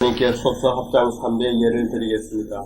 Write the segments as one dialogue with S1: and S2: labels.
S1: 스님께 속사 합장 3배 예를 드리겠습니다.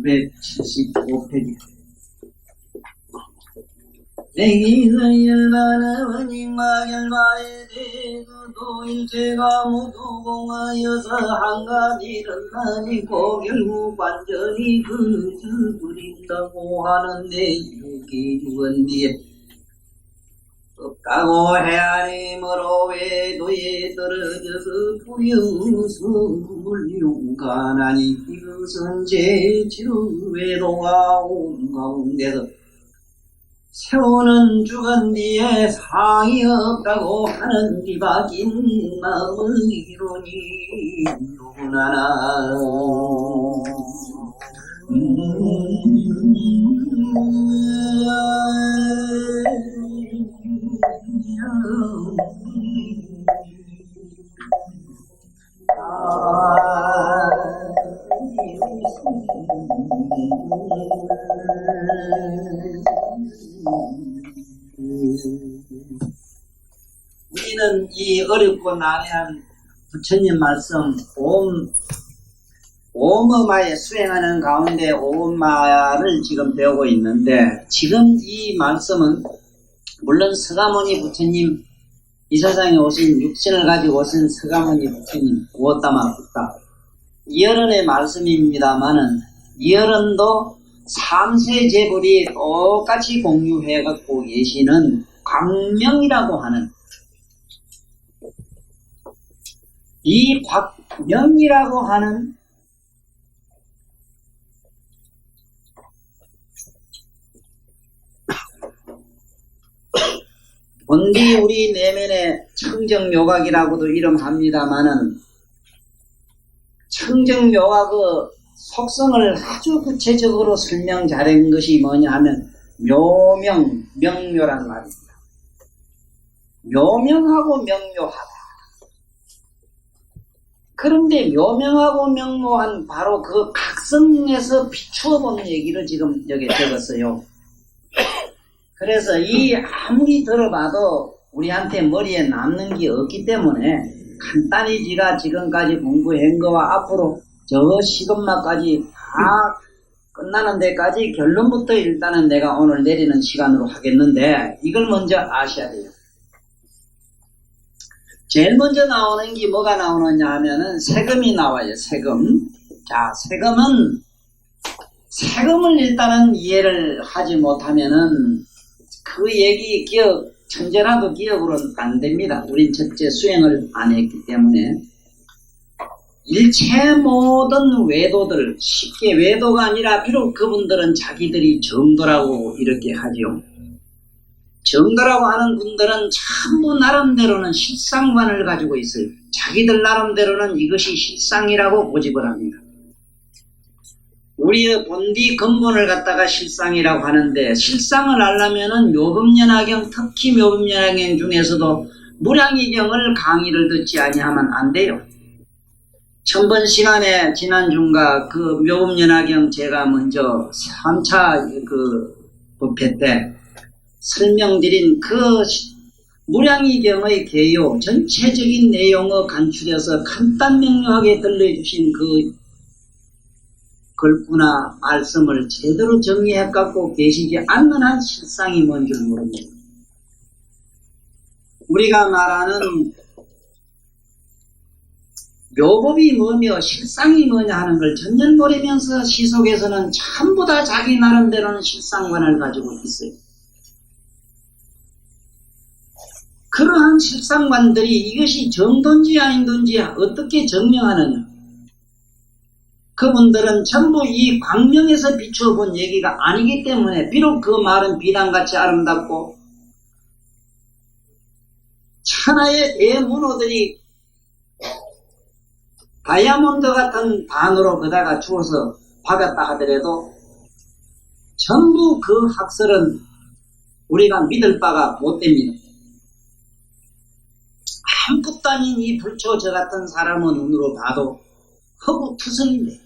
S2: 백 75페이지. 생이서열반의 결과에 대해서도 일체가 모두 공하여서 한가지를 나니고 결국 완전히 그릇을 부린다고 하는데 이렇게 죽은 뒤에 없다고 헤아림으로 외도에 떨어져서 두려움을 용간하니 이것은 제치로 외도가 온 가운데서 세우는 죽은 뒤에 상이 없다고 하는 뒤바뀐 마음을 이루니 누구나나 우리는 이 어렵고 난해한 부처님 말씀 오엄마에 수행하는 가운데 오엄마를 지금 배우고 있는데, 지금 이 말씀은 물론 서가모니 부처님, 이 세상에 오신 육신을 가지고 오신 서가모니 부처님 오었다마 붓다 이어른의 말씀입니다마는, 이어른도 삼세제불이 똑같이 공유해 갖고 계시는 광명이라고 하는, 이 광명이라고 하는 본디 우리 내면의 청정묘각이라고도 이름합니다마는, 청정묘각의 속성을 아주 구체적으로 설명 잘한 것이 뭐냐 하면 묘명, 명묘란 말입니다. 묘명하고 명묘하다. 그런데 묘명하고 명묘한 바로 그 각성에서 비추어 보는 얘기를 지금 여기 적었어요. 그래서 이 아무리 들어봐도 우리한테 머리에 남는 게 없기 때문에 간단히 지가 지금까지 공부한 거와 앞으로 저 시간마까지 다 끝나는 데까지 결론부터 일단은 내가 오늘 내리는 시간으로 하겠는데, 이걸 먼저 아셔야 돼요. 제일 먼저 나오는 게 뭐가 나오느냐 하면은 세금이 나와요. 세금. 자, 세금을 일단은 이해를 하지 못하면은 그 얘기 천재라도 기억으로는 안 됩니다. 우린 첫째 수행을 안 했기 때문에. 일체 모든 외도들, 쉽게 외도가 아니라 비록 그분들은 자기들이 정도라고 이렇게 하죠. 정도라고 하는 분들은 전부 나름대로는 실상관을 가지고 있어요. 자기들 나름대로는 이것이 실상이라고 고집을 합니다. 우리의 본디 근본을 갖다가 실상이라고 하는데, 실상을 알려면은 묘법연화경, 특히 묘법연화경 중에서도 무량의경을 강의를 듣지 아니하면 안 돼요. 전번 시간에 지난주인가 그 묘법연화경 제가 먼저 3차 그 법회 때 설명드린 그 무량이경의 개요 전체적인 내용을 간추려서 간단 명료하게 들려주신 그 글구나 말씀을 제대로 정리해 갖고 계시지 않는 한 실상이 뭔 줄 모릅니다. 우리가 말하는 묘법이 뭐며 실상이 뭐냐 하는 걸 전년보리면서 시속에서는 전부 다 자기 나름대로는 실상관을 가지고 있어요. 그러한 실상관들이 이것이 정도인지 아닌지 어떻게 증명하느냐. 그분들은 전부 이 광명에서 비추어 본 얘기가 아니기 때문에 비록 그 말은 비단같이 아름답고 천하의 대문호들이 다이아몬드 같은 단으로 그다가 주어서 박았다 하더라도 전부 그 학설은 우리가 믿을 바가 못 됩니다. 아무것도 아닌 이 불초 저 같은 사람의 눈으로 봐도 허구투성인데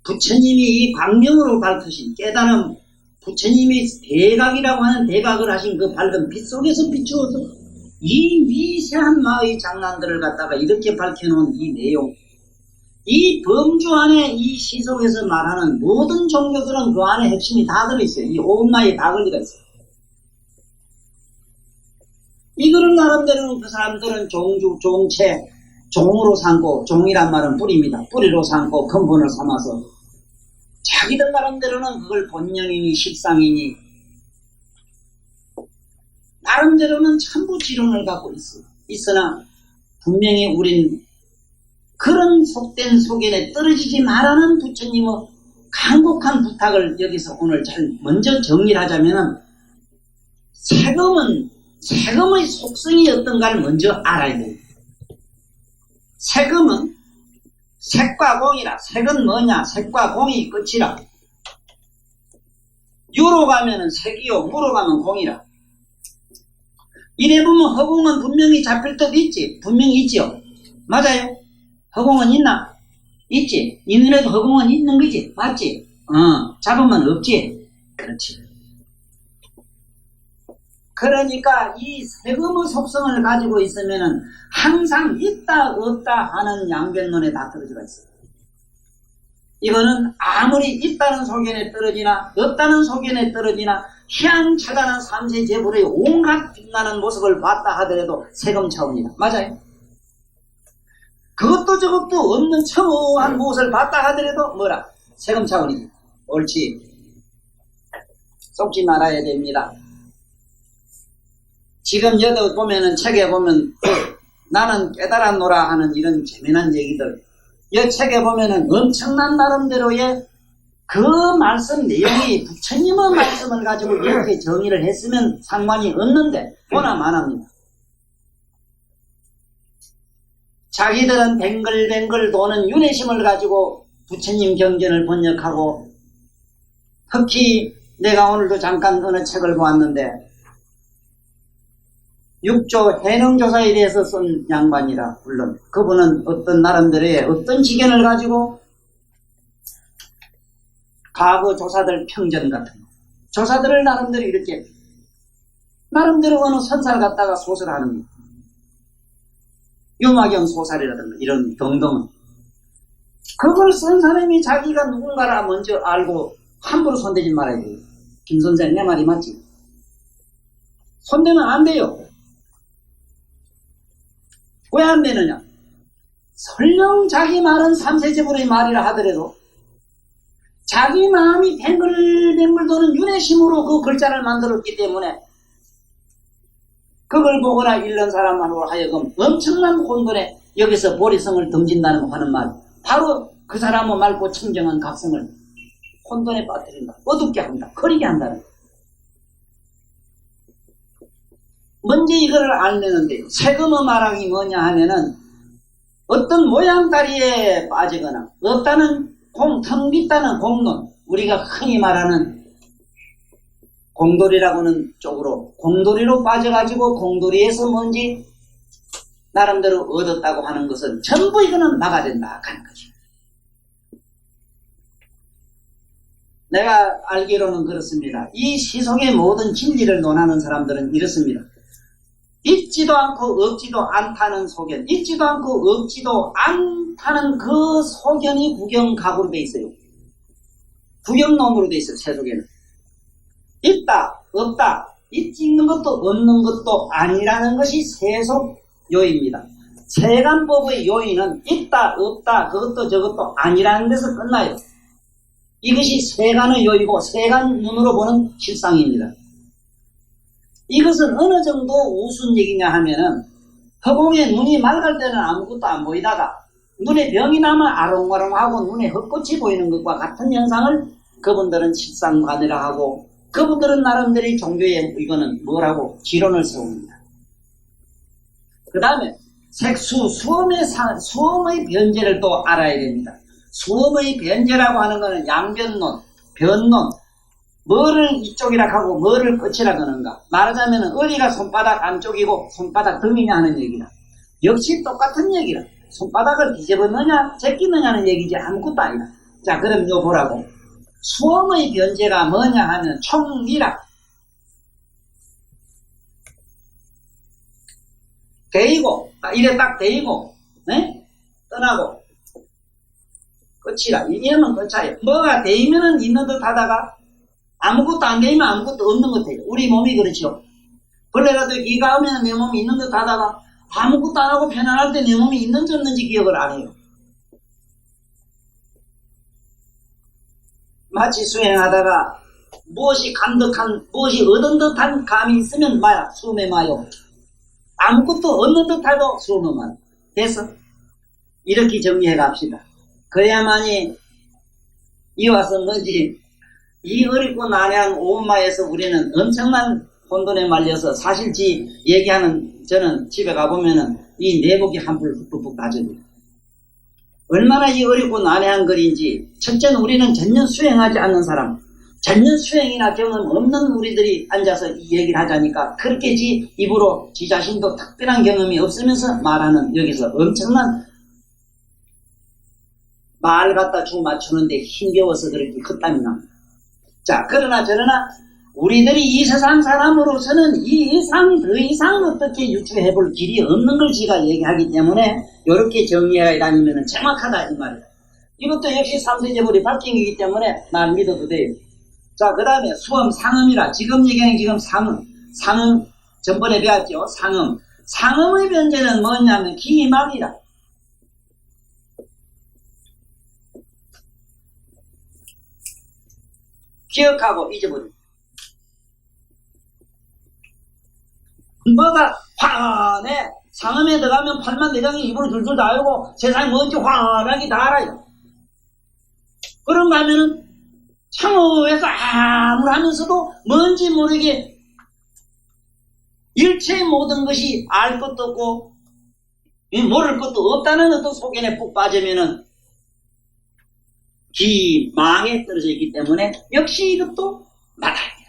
S2: 부처님이 이 광명으로 밝히신 깨달음, 부처님이 대각이라고 하는 대각을 하신 그 밝은 빛 속에서 비추어서 이 미세한 마의 장난들을 갖다가 이렇게 밝혀놓은 이 내용, 이 범주 안에 이 시속에서 말하는 모든 종교들은 그 안에 핵심이 다 들어있어요. 이 온마의 다글리가 있어요. 이거를 나름대로 그 사람들은 종주, 종체, 종으로 삼고, 종이란 말은 뿌리입니다. 뿌리로 삼고 근본을 삼아서 자기들 나름대로는 그걸 본령이니 실상이니 나름대로는 전부 지론을 갖고 있어요. 있으나 분명히 우린 그런 속된 속연에 떨어지지 말라는 부처님의 간곡한 부탁을 여기서 오늘 잘 먼저 정리를 하자면은 세금의 속성이 어떤가를 먼저 알아야 돼요. 세금은 색과 공이라. 색은 뭐냐? 색과 공이 끝이라. 유로 가면은 색이요, 무로 가면 공이라. 이래 보면 허공은 분명히 잡힐 때도 있지. 분명히 있지요. 맞아요? 허공은 있나? 있지. 이 눈에도 허공은 있는 거지. 맞지? 잡으면 없지. 그렇지. 그러니까 이 세금의 속성을 가지고 있으면은 항상 있다 없다 하는 양변론에 다 떨어져 있어요. 이거는 아무리 있다는 소견에 떨어지나 없다는 소견에 떨어지나 희양차단한 삼세 제불의 온갖 빛나는 모습을 봤다 하더라도 세금 차원이다. 맞아요? 그것도 저것도 없는 첨오한 무엇을 봤다 하더라도 뭐라? 세금 차원이지. 옳지. 속지 말아야 됩니다. 지금 여기 보면은 책에 보면 나는 깨달았노라 하는 이런 재미난 얘기들, 이 책에 보면은 엄청난 나름대로의 그 말씀 내용이 부처님의 말씀을 가지고 이렇게 정의를 했으면 상관이 없는데 보나 마나입니다. 자기들은 뱅글뱅글 도는 윤회심을 가지고 부처님 경전을 번역하고, 특히 내가 오늘도 잠깐 어느 책을 보았는데 6조 해능조사에 대해서 쓴 양반이라, 물론 그분은 어떤 나름대로의 어떤 지견을 가지고 과거 조사들 평전 같은 조사들을 나름대로 이렇게 나름대로 어느 선사를 갖다가 소설하는 거예요. 유마경 소설이라든가 이런 등등은 그걸 쓴 사람이 자기가 누군가라 먼저 알고 함부로 손대지 말아야 돼요. 김 선생 내 말이 맞지? 손대면 안 돼요. 왜 안 되느냐? 설령 자기 말은 삼세제불의 말이라 하더라도 자기 마음이 뱅글뱅글 도는 윤회심으로 그 글자를 만들었기 때문에 그걸 보거나 읽는 사람만으로 하여금 엄청난 혼돈에 여기서 보리성을 던진다는 거 하는 말, 바로 그 사람의 맑고 청정한 각성을 혼돈에 빠뜨린다, 어둡게 한다, 거리게 한다는 거. 먼저 이거를 알려는데요. 세금의 말하기 뭐냐 하면은 어떤 모양다리에 빠지거나 없다는 텅 빗다는 공론, 우리가 흔히 말하는 공돌이라고는 쪽으로 공돌이로 빠져가지고 공돌이에서 뭔지 나름대로 얻었다고 하는 것은 전부 이거는 막아야 된다 하는 거죠. 내가 알기로는 그렇습니다. 이 시속의 모든 진리를 논하는 사람들은 이렇습니다. 있지도 않고 없지도 않다는 소견, 있지도 않고 없지도 않다는 그 소견이 구경각으로 돼 있어요. 구경론으로 돼 있어요. 세속에는 있다 없다, 있는 것도 없는 것도 아니라는 것이 세속요입니다. 세간법의 요인은 있다 없다 그것도 저것도 아니라는 데서 끝나요. 이것이 세간의 요이고 세간 눈으로 보는 실상입니다. 이것은 어느 정도 우스운 얘기냐 하면은 허공에 눈이 맑을 때는 아무것도 안 보이다가 눈에 병이 나면 아롱아롱하고 눈에 헛꽃이 보이는 것과 같은 현상을 그분들은 실상관이라 하고, 그분들은 나름대로 종교의 이거는 뭐라고 지론을 세웁니다. 그 다음에 색수, 수험의 변제를 또 알아야 됩니다. 수험의 변제라고 하는 것은 양변론, 변론, 뭐를 이쪽이라 하고 뭐를 끝이라 하는가. 말하자면 어디가 손바닥 안쪽이고 손바닥 등이냐 하는 얘기다. 역시 똑같은 얘기다. 손바닥을 뒤집었느냐 제끼느냐는 얘기지 아무것도 아니다. 자, 그럼 요 보라고. 수험의 변제가 뭐냐 하면 총리라. 대이고, 이래 딱 대이고, 네? 떠나고, 끝이라. 이러면 끝이에요. 뭐가 대이면은 있는 듯 하다가 아무것도 안 되면 아무것도 없는 것 같아요. 우리 몸이 그렇죠. 벌레라도 기가 오면 내 몸이 있는 듯 하다가 아무것도 안 하고 편안할 때 내 몸이 있는지 없는지 기억을 안 해요. 마치 수행하다가 무엇이 간득한, 무엇이 얻은 듯한 감이 있으면 마야, 수음에 마요. 아무것도 없는 듯하고 수음에 마요. 됐어? 이렇게 정리해 갑시다. 그래야만이 이와서 뭔지 이 어렵고 난해한 오음마에서 우리는 엄청난 혼돈에 말려서 사실 얘기하는 저는 집에 가보면은 이 내복이 한풀 푹푹 다져요. 얼마나 이 어렵고 난해한 글인지. 첫째는 우리는 전혀 수행하지 않는 사람, 전혀 수행이나 경험 없는 우리들이 앉아서 이 얘기를 하자니까 그렇게 입으로 지 자신도 특별한 경험이 없으면서 말하는 여기서 엄청난 말 갖다 주 맞추는데 힘겨워서 그렇게 헛땀이 납니다. 자, 그러나 저러나 우리들이 이 세상 사람으로서는 이 이상 더 이상 어떻게 유추해 볼 길이 없는 걸 지가 얘기하기 때문에 이렇게 정리해 다니면 정확하다 이 말이에요. 이것도 역시 삼세제불이 밝힌이기 때문에 날 믿어도 돼요. 자, 그 다음에 수험 상음이라. 지금 얘기하는 지금 상음 전번에 배웠죠. 상음의 변제는 뭐냐면 기망이라. 기억하고 잊어버립니다. 뭐가 환해. 상음에 들어가면 팔만 내장이 입으로 줄줄 나오고 세상이 뭔지 환하게 다 알아요. 그런가 하면은 창호에서 암울하면서도 뭔지 모르게 일체의 모든 것이 알 것도 없고 모를 것도 없다는 어떤 소견에 푹 빠지면은 기망에 떨어져 있기 때문에 역시 이것도 마다입니다.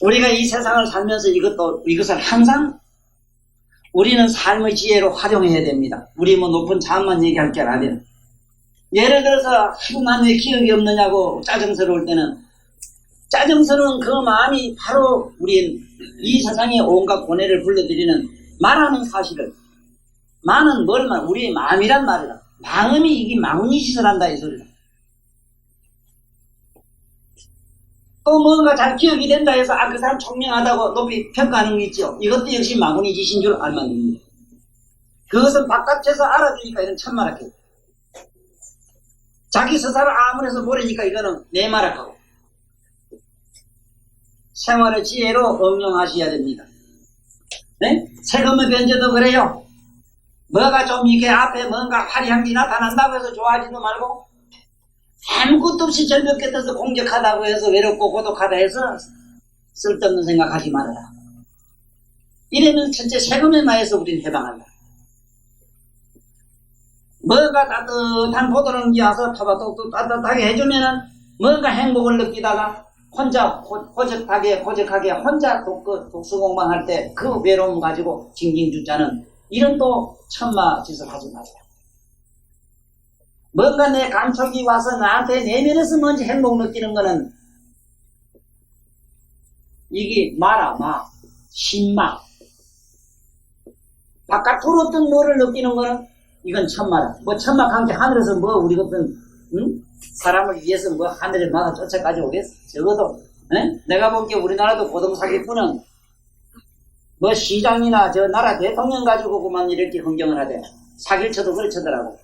S2: 우리가 이 세상을 살면서 이것을 항상 우리는 삶의 지혜로 활용해야 됩니다. 우리 뭐 높은 자만 얘기할 게 아니라. 예를 들어서 하루 난 왜 기억이 없느냐고 짜증스러울 때는 짜증스러운 그 마음이 바로 우리 이 세상에 온갖 고뇌를 불러들이는 말하는 사실을. 마는 뭘 말? 우리의 마음이란 말이다. 마음이 이게 마음이 짓을 한다 이 소리다. 또 뭔가 잘 기억이 된다 해서 그 사람 총명하다고 높이 평가하는 게 있죠. 이것도 역시 마구니 짓인 줄 알면 됩니다. 그것은 바깥에서 알아주니까 이건 천만학교. 자기 스스로 아무래서 모르니까 이거는 내 말학하고. 생활의 지혜로 응용하셔야 됩니다. 네? 세금의 변제도 그래요. 뭐가 좀 이게 앞에 뭔가 화려한 게 나타난다고 해서 좋아하지도 말고 아무것도 없이 절벽 곁에서 공격하다고 해서 외롭고 고독하다 해서 쓸데없는 생각하지 말아라. 이러면 첫째 세금에 마에서 우리는 해방한다. 뭔가 따뜻한 보드름기 와서 터바톡톡 따뜻하게 해주면은 뭔가 행복을 느끼다가 혼자 호적하게 혼자 독서 공방할 때 그 외로움 가지고 징징 죽자는 이런 또 천마 짓을 하지 마세요. 뭔가 내 감촉이 와서 나한테 내면에서 뭔지 행복 느끼는 거는 이게 마라, 신마. 바깥으로 어떤 뭐를 느끼는 거는 이건 천마라. 뭐 천마 관계 하늘에서 뭐 우리 같은 사람을 위해서 뭐 하늘에 마가 쫓아까지 오겠어. 적어도 내가 보기에 우리나라도 고등사기꾼은 뭐 시장이나 저 나라 대통령 가지고 그만 이렇게 흥정을 하대. 사기쳐도 그래 쳐더라고.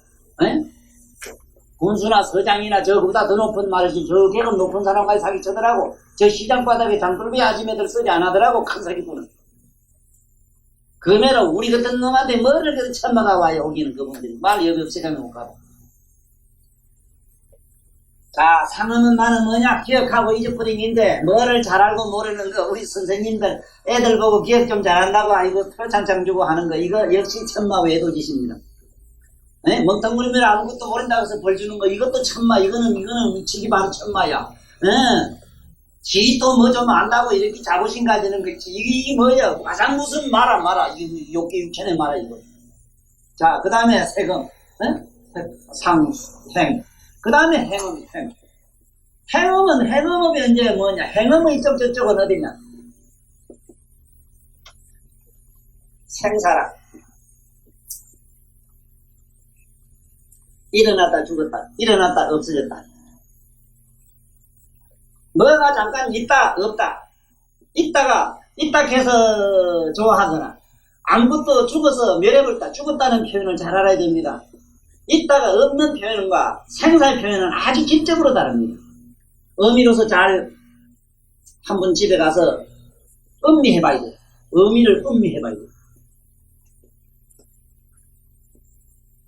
S2: 군수나 서장이나 저보다 더 높은 말이지 저 계급 높은 사람까지 사기쳐더라고. 저 시장 바닥에 장돌비 아줌매들 쓰지 안 하더라고. 큰 사기꾼은. 그러면 우리 같은 놈한테 뭐를 그래도 천마가 와요. 오기는 그분들이 말 여비 없이 가면 못 가고. 자, 상음은 나는 뭐냐? 기억하고 잊어버림인데 뭐를 잘 알고 모르는 거 우리 선생님들 애들 보고 기억 좀 잘한다고 아이고 표창장 주고 하는 거 이거 역시 천마 외도짓입니다. 멍텅구리면 아무것도 모른다고 해서 벌 주는 거 이것도 천마. 이거는 미치기 바로 천마야. 지도 뭐 좀 안다고 이렇게 자부심 가지는 거지. 이게 뭐야? 가장 무슨 마라. 이게 욕기 육천에 마라 이거. 자, 그 다음에 세금, 상, 행. 그 다음에 행음, 행. 행음은 이제 뭐냐? 행음은 이쪽 저쪽은 어디냐? 생사라. 일어났다 죽었다. 일어났다 없어졌다. 뭐가 잠깐 있다 없다. 있다 해서 좋아하거나 아무것도 죽어서 멸해버렸다. 죽었다는 표현을 잘 알아야 됩니다. 있다가 없는 표현과 생사의 표현은 아주 질적으로 다릅니다. 의미로서 잘 한번 집에 가서 음미해봐야 돼요. 의미를 음미해봐야 돼요.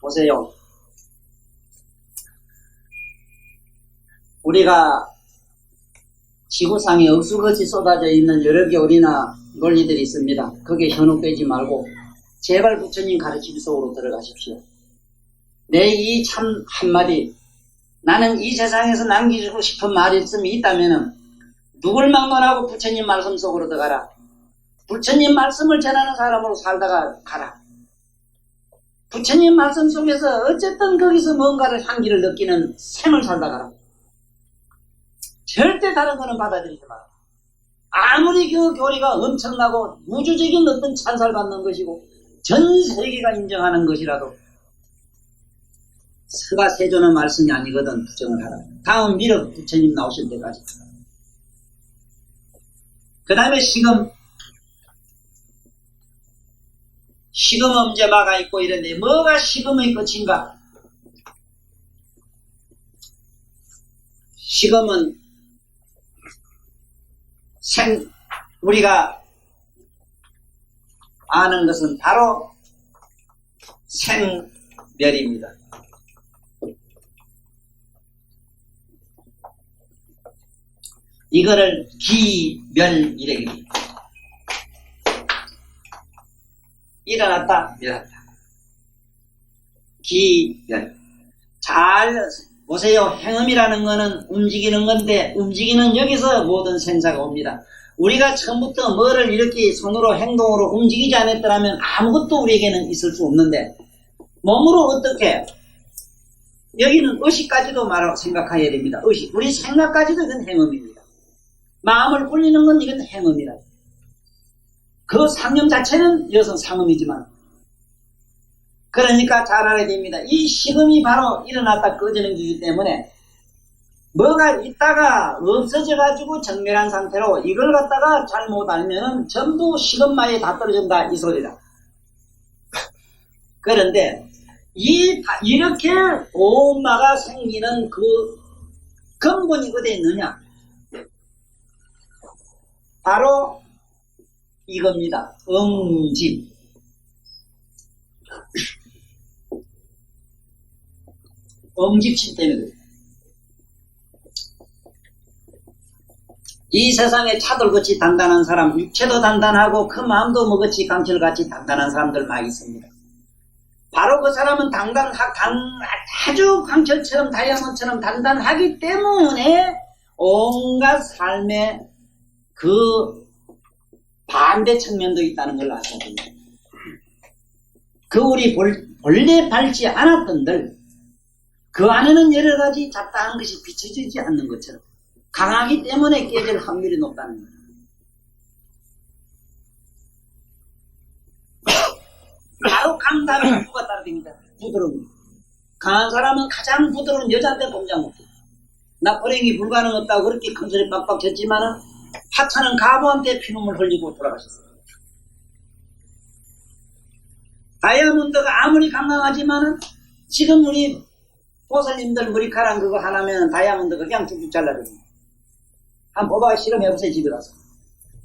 S2: 보세요. 우리가 지구상에 억수같이 쏟아져 있는 여러 교리나 논리들이 있습니다. 거기에 현혹되지 말고 제발 부처님 가르침 속으로 들어가십시오. 내 이 참 한마디, 나는 이 세상에서 남기고 싶은 말씀이 있다면 누굴 막론하고 부처님 말씀 속으로 들어가라. 부처님 말씀을 전하는 사람으로 살다가 가라. 부처님 말씀 속에서 어쨌든 거기서 뭔가를 향기를 느끼는 생을 살다 가라. 절대 다른 거는 받아들이지 마라. 아무리 그 교리가 엄청나고 우주적인 어떤 찬사를 받는 것이고 전 세계가 인정하는 것이라도 서가 세존의 말씀이 아니거든 부정을 하라. 다음 미륵 부처님 나오실 때까지. 그 다음에 시금 엄제마가 있고 이런데 뭐가 시금의 끝인가? 시금은 우리가 아는 것은 바로 생멸입니다. 이거를 기멸이래요. 일어났다 멸한다. 기멸. 잘 보세요. 행음이라는 거는 움직이는 건데 움직이는 여기서 모든 생사가 옵니다. 우리가 처음부터 뭐를 이렇게 손으로 행동으로 움직이지 않았더라면 아무것도 우리에게는 있을 수 없는데 몸으로 어떻게 여기는 의식까지도 생각해야 됩니다. 의식. 우리 생각까지도 이건 행음입니다. 마음을 굴리는 건 이건 행음이다. 그 상념 자체는 여성 상음이지만 그러니까 잘 알아야 됩니다. 이 식음이 바로 일어났다 꺼지는 거기 때문에 뭐가 있다가 없어져가지고 정멸한 상태로 이걸 갖다가 잘못 알면은 전부 식음마에 다 떨어진다 이 소리다. 그런데 이렇게 오마가 생기는 그 근본이 어디에 있느냐? 바로 이겁니다. 응집. 응집심 때문에 그래요. 이 세상에 차돌같이 단단한 사람, 육체도 단단하고 그 마음도 뭐같이 강철같이 단단한 사람들 많이 있습니다. 바로 그 사람은 아주 강철처럼 다이아몬드처럼 단단하기 때문에 온갖 삶의 그 반대 측면도 있다는 걸 아셔야 됩니다. 그 우리 본래 밟지 않았던들 그 안에는 여러 가지 잡다한 것이 비춰지지 않는 것처럼 강하기 때문에 깨질 확률이 높다는 거예요. 강답의 이유가 따라다닙니다. 부드러움. 강한 사람은 가장 부드러운 여자한테 동작 못해. 나 불행이 불가능없다고 그렇게 큰 소리 빡빡 쳤지만은 하찮은 가부한테 피눈물 흘리고 돌아가셨어요. 다이아몬드가 아무리 강강하지만은 지금 우리 보살님들 머리카락 그거 하나면 다이아몬드가 그냥 쭉쭉 잘라버립니다. 한번 봐봐. 실험해보세요. 집에 가서.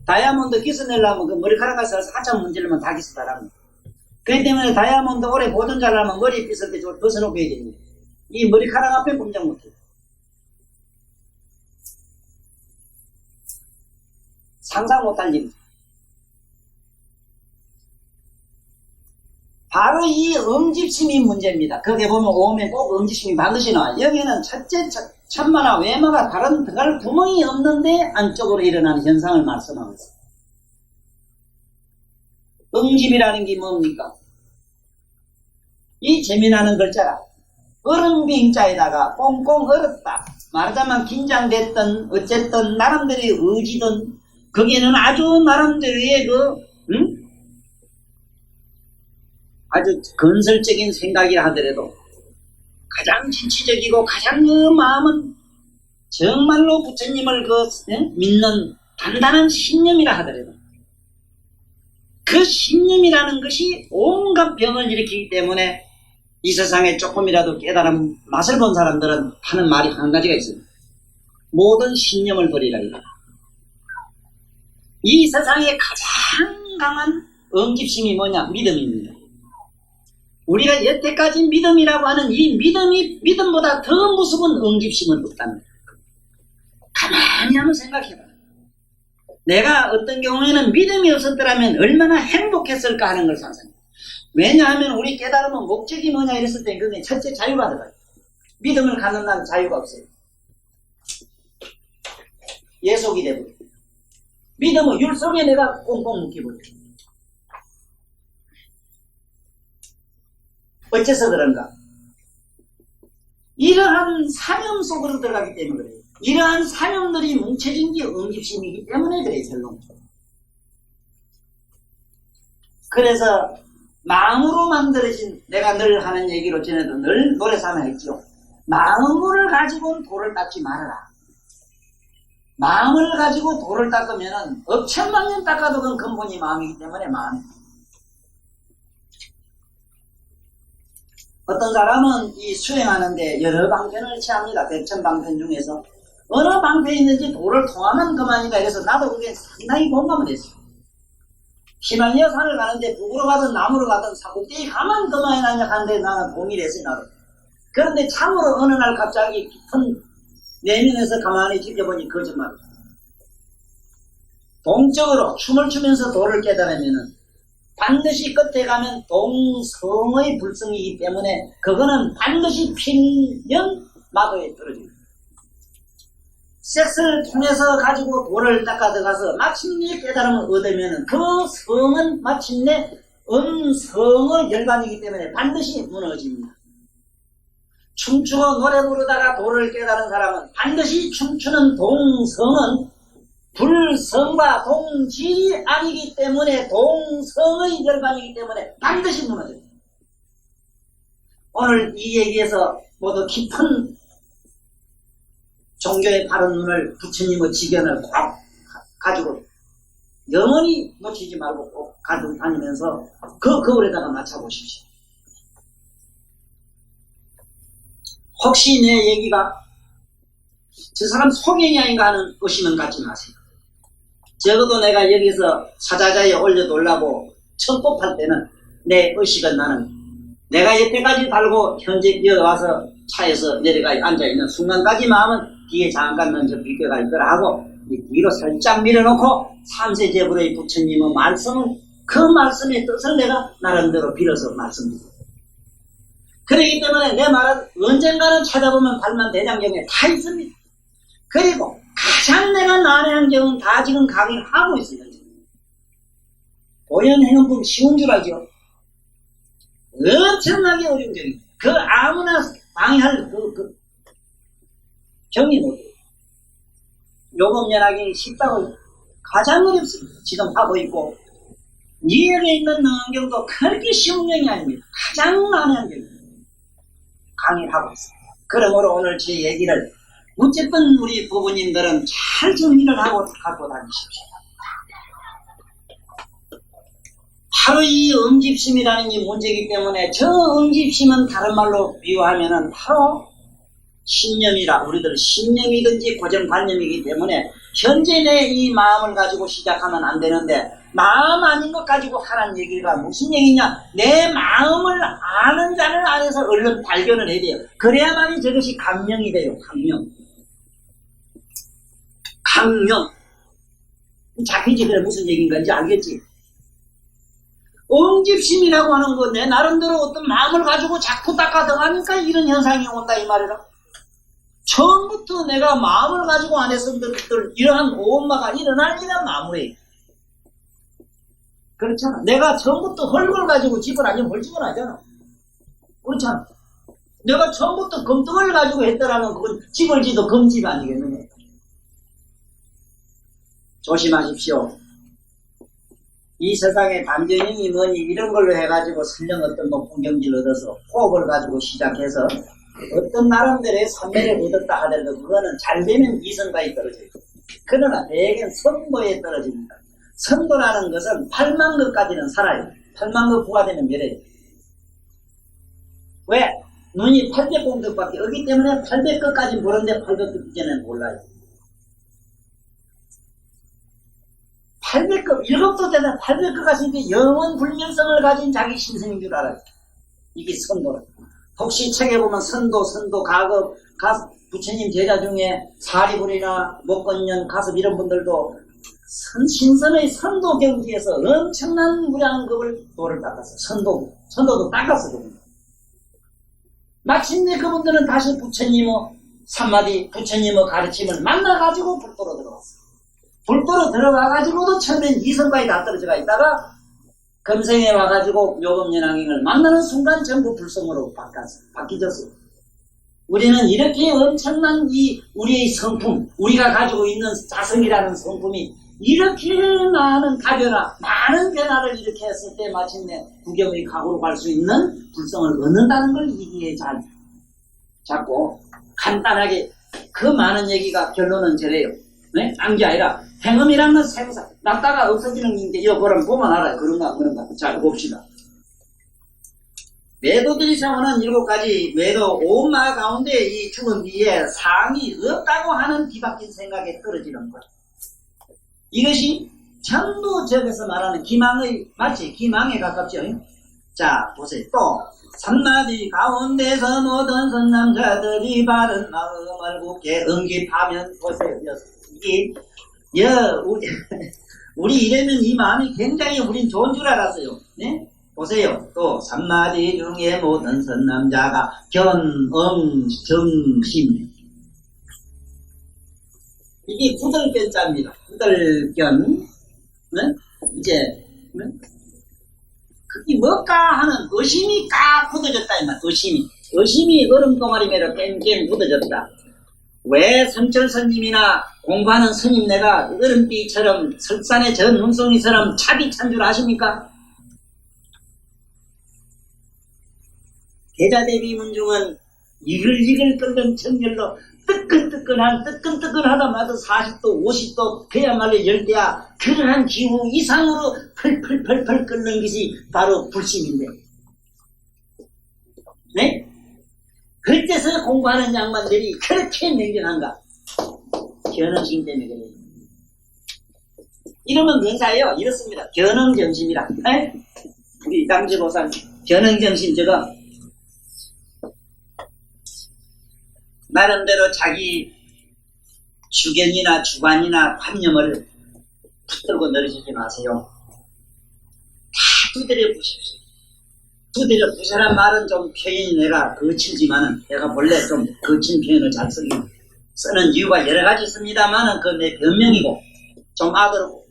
S2: 다이아몬드 기스내려면 그 머리카락 가서 한참 문지르면 다 기스다랍니다. 그렇기 때문에 다이아몬드 오래 보존 잘하면 머리 빗을 때 좀 벗어놓고 해야 됩니다. 이 머리카락 앞에 공작 못해요. 상상 못할 일. 바로 이 응집심이 문제입니다. 거기에 보면 오면 꼭 응집심이 반드시 나와요. 여기는 첫째 천마나 외마가 다른 들어갈 구멍이 없는데 안쪽으로 일어나는 현상을 말씀하고 있어요. 응집이라는 게 뭡니까? 이 재미나는 글자가 얼음빙자에다가 꽁꽁 얼었다. 말하자면 긴장됐던 어쨌든 나름대로의 의지든 거기에는 아주 나름대로의 아주 건설적인 생각이라 하더라도 가장 진취적이고 가장 그 마음은 정말로 부처님을 믿는 단단한 신념이라 하더라도 그 신념이라는 것이 온갖 병을 일으키기 때문에 이 세상에 조금이라도 깨달은 맛을 본 사람들은 하는 말이 한 가지가 있습니다. 모든 신념을 버리라. 이 세상에 가장 강한 응집심이 뭐냐? 믿음입니다. 우리가 여태까지 믿음이라고 하는 이 믿음이 믿음보다 더 무서운 응집심은 없다는 거예요. 가만히 한번 생각해봐. 내가 어떤 경우에는 믿음이 없었더라면 얼마나 행복했을까 하는 걸 상상해. 왜냐하면 우리 깨달으면 목적이 뭐냐 이랬을 때 그게 첫째 자유가 들어가요. 믿음을 갖는다는 자유가 없어요. 예속이 되버려요. 믿음은 율 속에 내가 꽁꽁 묶여버려요. 어째서 그런가? 이러한 사명 속으로 들어가기 때문에 그래요. 이러한 사명들이 뭉쳐진 게 응집심이기 때문에 그래요. 결론. 그래서 마음으로 만들어진, 내가 늘 하는 얘기로 전에도 늘 노래서 하나 했죠. 마음을 가지고는 돌을 닦지 말아라. 마음을 가지고 돌을 닦으면 억천만 년 닦아도 그건 근본이 마음이기 때문에 마음이다. 어떤 사람은 이 수행하는데 여러 방편을 취합니다. 백천 방편 중에서 어느 방편이 있는지 돌을 통하면 그만이다. 그래서 나도 그게 상당히 공감을 했어요. 히말라야 산을 가는데 북으로 가든 남으로 가든 꼭대기 가만 그만이냐 하는데 나는 동의를 했어요. 나도. 그런데 참으로 어느 날 갑자기 깊은 내면에서 가만히 지켜보니 거짓말이에요. 동적으로 춤을 추면서 돌을 깨달으면은 반드시 끝에 가면 동성의 불성이기 때문에 그거는 반드시 필연 마도에 떨어집니다. 섹스를 통해서 가지고 돌을 닦아 들어가서 마침내 깨달음을 얻으면 그 성은 마침내 음성의 열반이기 때문에 반드시 무너집니다. 춤추고 노래 부르다가 돌을 깨달은 사람은 반드시 춤추는 동성은 불성과 동질이 아니기 때문에 동성의 열반이기 때문에 반드시 무너집니다. 오늘 이 얘기에서 모두 깊은 종교의 바른 눈을 부처님의 지견을 꼭 가지고 영원히 놓치지 말고 꼭 가지고 다니면서 그 거울에다가 맞춰보십시오. 혹시 내 얘기가 저 사람 속행이 아닌가 하는 의심은 갖지 마세요. 적어도 내가 여기서 사자자에 올려놓으려고 첫법할 때는 내 의식은 나는 내가 여태까지 달고 현재 여기 와서 차에서 내려가 앉아있는 순간까지 마음은 뒤에 잠깐 먼저 비껴갈 거라 하고 뒤로 살짝 밀어놓고 삼세제불의 부처님의 말씀은 그 말씀의 뜻을 내가 나름대로 빌어서 말씀드립니다. 그렇기 때문에 내 말은 언젠가는 찾아보면 발만 대장경에 다 있습니다. 그리고 가장 내가 난해한 경우는 다 지금 강의를 하고 있어요. 오연행은법 쉬운 줄 알죠? 엄청나게 어려운 경입니다. 그 아무나 방해할 그 경이 못해요. 요법 연하기 쉽다고 가장 어렵습니다. 지금 하고 있고 니에게 있는 능안경도 그렇게 쉬운 경이 아닙니다. 가장 난해한 경입니다. 강의를 하고 있습니다. 그러므로 오늘 제 얘기를 어쨌든 우리 부부님들은 잘 정리를 하고 갖고 다니십시오. 바로 이 응집심이라는 이 문제이기 때문에 저 응집심은 다른 말로 비유하면은 바로 신념이라 우리들 신념이든지 고정관념이기 때문에 현재 내 이 마음을 가지고 시작하면 안 되는데 마음 아닌 것 가지고 하라는 얘기가 무슨 얘기냐? 내 마음을 아는 자를 안에서 얼른 발견을 해야 돼요. 그래야만이 저것이 강명이 돼요. 강명. 잡히지 그래 무슨 얘기인 건지 알겠지? 응집심이라고 하는 거 내 나름대로 어떤 마음을 가지고 자꾸 닦아들어가니까 이런 현상이 온다 이 말이라. 처음부터 내가 마음을 가지고 안 했었던 이러한 오엄마가 일어날 리가 마무리. 그렇잖아. 내가 처음부터 헐걸 가지고 집을 아니면 뭘 집을 하잖아. 그렇잖아. 내가 처음부터 금덩을 가지고 했더라면 그건 집을 지도 금집 아니겠느냐. 조심하십시오. 이 세상에 감정이 뭐니 이런 걸로 해가지고 설령 어떤 높은 경지를 얻어서 호흡을 가지고 시작해서 어떤 나름대로의 선배를 얻었다 하더라도 그거는 잘되면 이성과에 떨어져요. 그러나 대개는 선도에 떨어집니다. 선도라는 것은 8만급까지는 살아요. 8만급 부과되면 멸해요. 왜? 눈이 800공덕밖에 없기 때문에 800급까지 모르는데 800급 이전에는 몰라요. 800급, 7도 되면 800급 가시니까 영원 불면성을 가진 자기 신성인 줄 알아요. 이게 선도라. 혹시 책에 보면 선도, 가급, 부처님 제자 중에 사리불이나 목건년, 가섭 이런 분들도 신선의 선도 경지에서 엄청난 무량급을 도를 닦았어요. 선도도 닦았어요. 마침내 그분들은 다시 부처님의 삼마디, 부처님의 가르침을 만나가지고 불도로 들어갔어요. 불도로 들어가가지고도 처음엔 이성과에 다 떨어져가 있다가 금생에 와가지고 묘금연왕행을 만나는 순간 전부 불성으로 바뀌었어요. 우리는 이렇게 엄청난 우리의 성품, 우리가 가지고 있는 자성이라는 성품이 이렇게 많은 많은 변화를 이렇게 했을 때 마침내 구경의 각오로 갈 수 있는 불성을 얻는다는 걸 이기에 잘 잡고 간단하게 그 많은 얘기가 결론은 저래요. 네? 딴 게 아니라 행음이라는 건 생사, 났다가 없어지는 게 이거 보면 알아요. 그런가. 자, 봅시다. 매도들이 세우는 7가지 매도 오마 가운데 이 죽은 뒤에 상이 없다고 하는 뒤바뀐 생각에 떨어지는 것. 이것이 전부 저기서 말하는 기망의, 맞지? 기망에 가깝죠. 자, 보세요. 또 삼마디 가운데서 모든 선남자들이 바른 마음을 굳게 응집하면 보세요. 이게 우리 이러면 이 마음이 굉장히 우린 좋은 줄 알았어요. 네? 보세요. 또 삼마디 중에 모든 선남자가 견응정심. 이게 구들견자입니다. 구들견. 네? 이제 네? 그게 뭘까 하는 의심이 까 굳어졌다 이 말. 의심이 얼음덩어리매로 깽깽 굳어졌다. 왜 성철스님이나 공부하는 스님네가 얼음비처럼 설산의 저 눈송이처럼 차디 찬 줄 아십니까? 계자대비문중은 이글이글 끓는 정열로 뜨끈뜨끈하다 마도 40도 50도 그야말로 열대야 그러한 기후 이상으로 펄펄펄펄 끓는 것이 바로 불심인데, 네? 그때서 공부하는 양반들이 그렇게 맹렬한가? 견음심 때문에 그래요. 이러면 명사예요. 이렇습니다. 견음정심이라. 네? 우리 당지보살 견음정심 저거 나름대로 자기 주견이나 주관이나 관념을 붙들고 늘어지지 마세요. 다 두드려 보십시오. 두드려 부사란 말은 좀 표현이 내가 거칠지만은 내가 원래 좀 거친 표현을 잘 쓰는 이유가 여러 가지 있습니다만은 그 내 변명이고 좀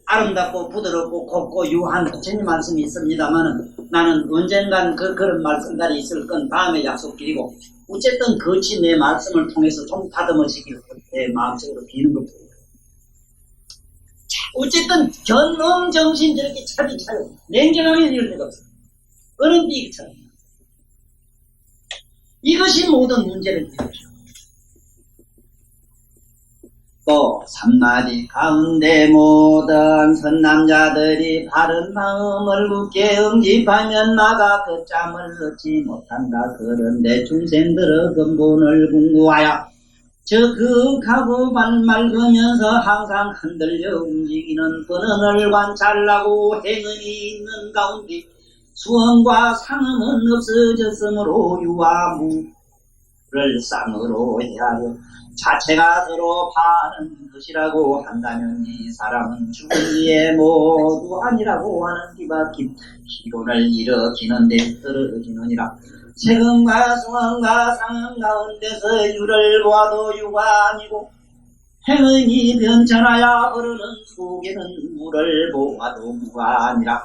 S2: 아름답고 부드럽고 곱고 유한 부처님 말씀이 있습니다만은 나는 언젠간 그런 말씀들이 있을 건 다음에 약속드리고 어쨌든 거친 내 말씀을 통해서 좀 다듬어지길 내 마음속으로 비는 겁니다. 자, 어쨌든 견음 정신 저렇게 차려 냉정하게 이럴 데가 없어. 어른비기처럼. 이것이 모든 문제를 해결해요. 또 삼마디 가운데 모든 선남자들이 바른 마음을 굳게 응집하면 마가 그 짬을 얻지 못한다. 그런데 중생들의 근본을 궁구하여 적극하고 맑으면서 항상 흔들려 움직이는 본원을 관찰하고 행운이 있는 가운데 수험과 상음은 없어졌으므로 유아무를 쌍으로 헤아려 자체가 서로 파는 것이라고 한다면 이 사람은 죽은 뒤에 모두 아니라고 하는 뒤바뀐 기론을 일으키는 데 떨어지느니라. 세금과 수험과 상음 가운데서 유를 보아도 유가 아니고 행운이 변천하여 흐르는 속에는 물을 보아도 무가 아니라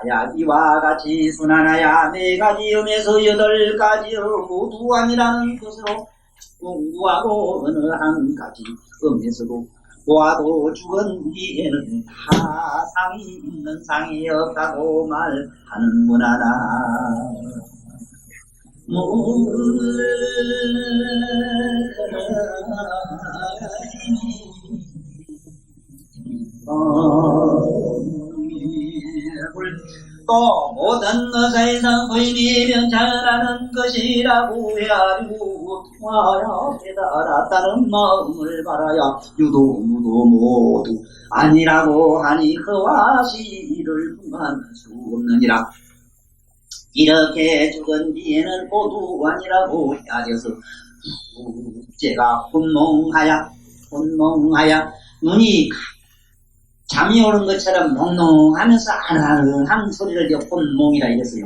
S2: 하야 이와 같이 순환하야 네 가지 음에서 여덟 가지 모두 아니라는 것으로 공부하고 어느 한 가지 음에서도 보아도 죽은 뒤에는 하상이 있는 상이 없다고 말하는구나. 또 모든 것에서 의미 변천하는 것이라고 해가지고 통하여 깨달았다는 마음을 바라야 유도 무도 모두 아니라고 하니 그와 시를 분간할 수 없느니라. 이렇게 죽은 뒤에는 모두 아니라고 헤아려서 제가 혼몽하야 눈이 잠이 오는 것처럼 몽롱하면서 아른한 소리를 혼몽이라 이랬어요.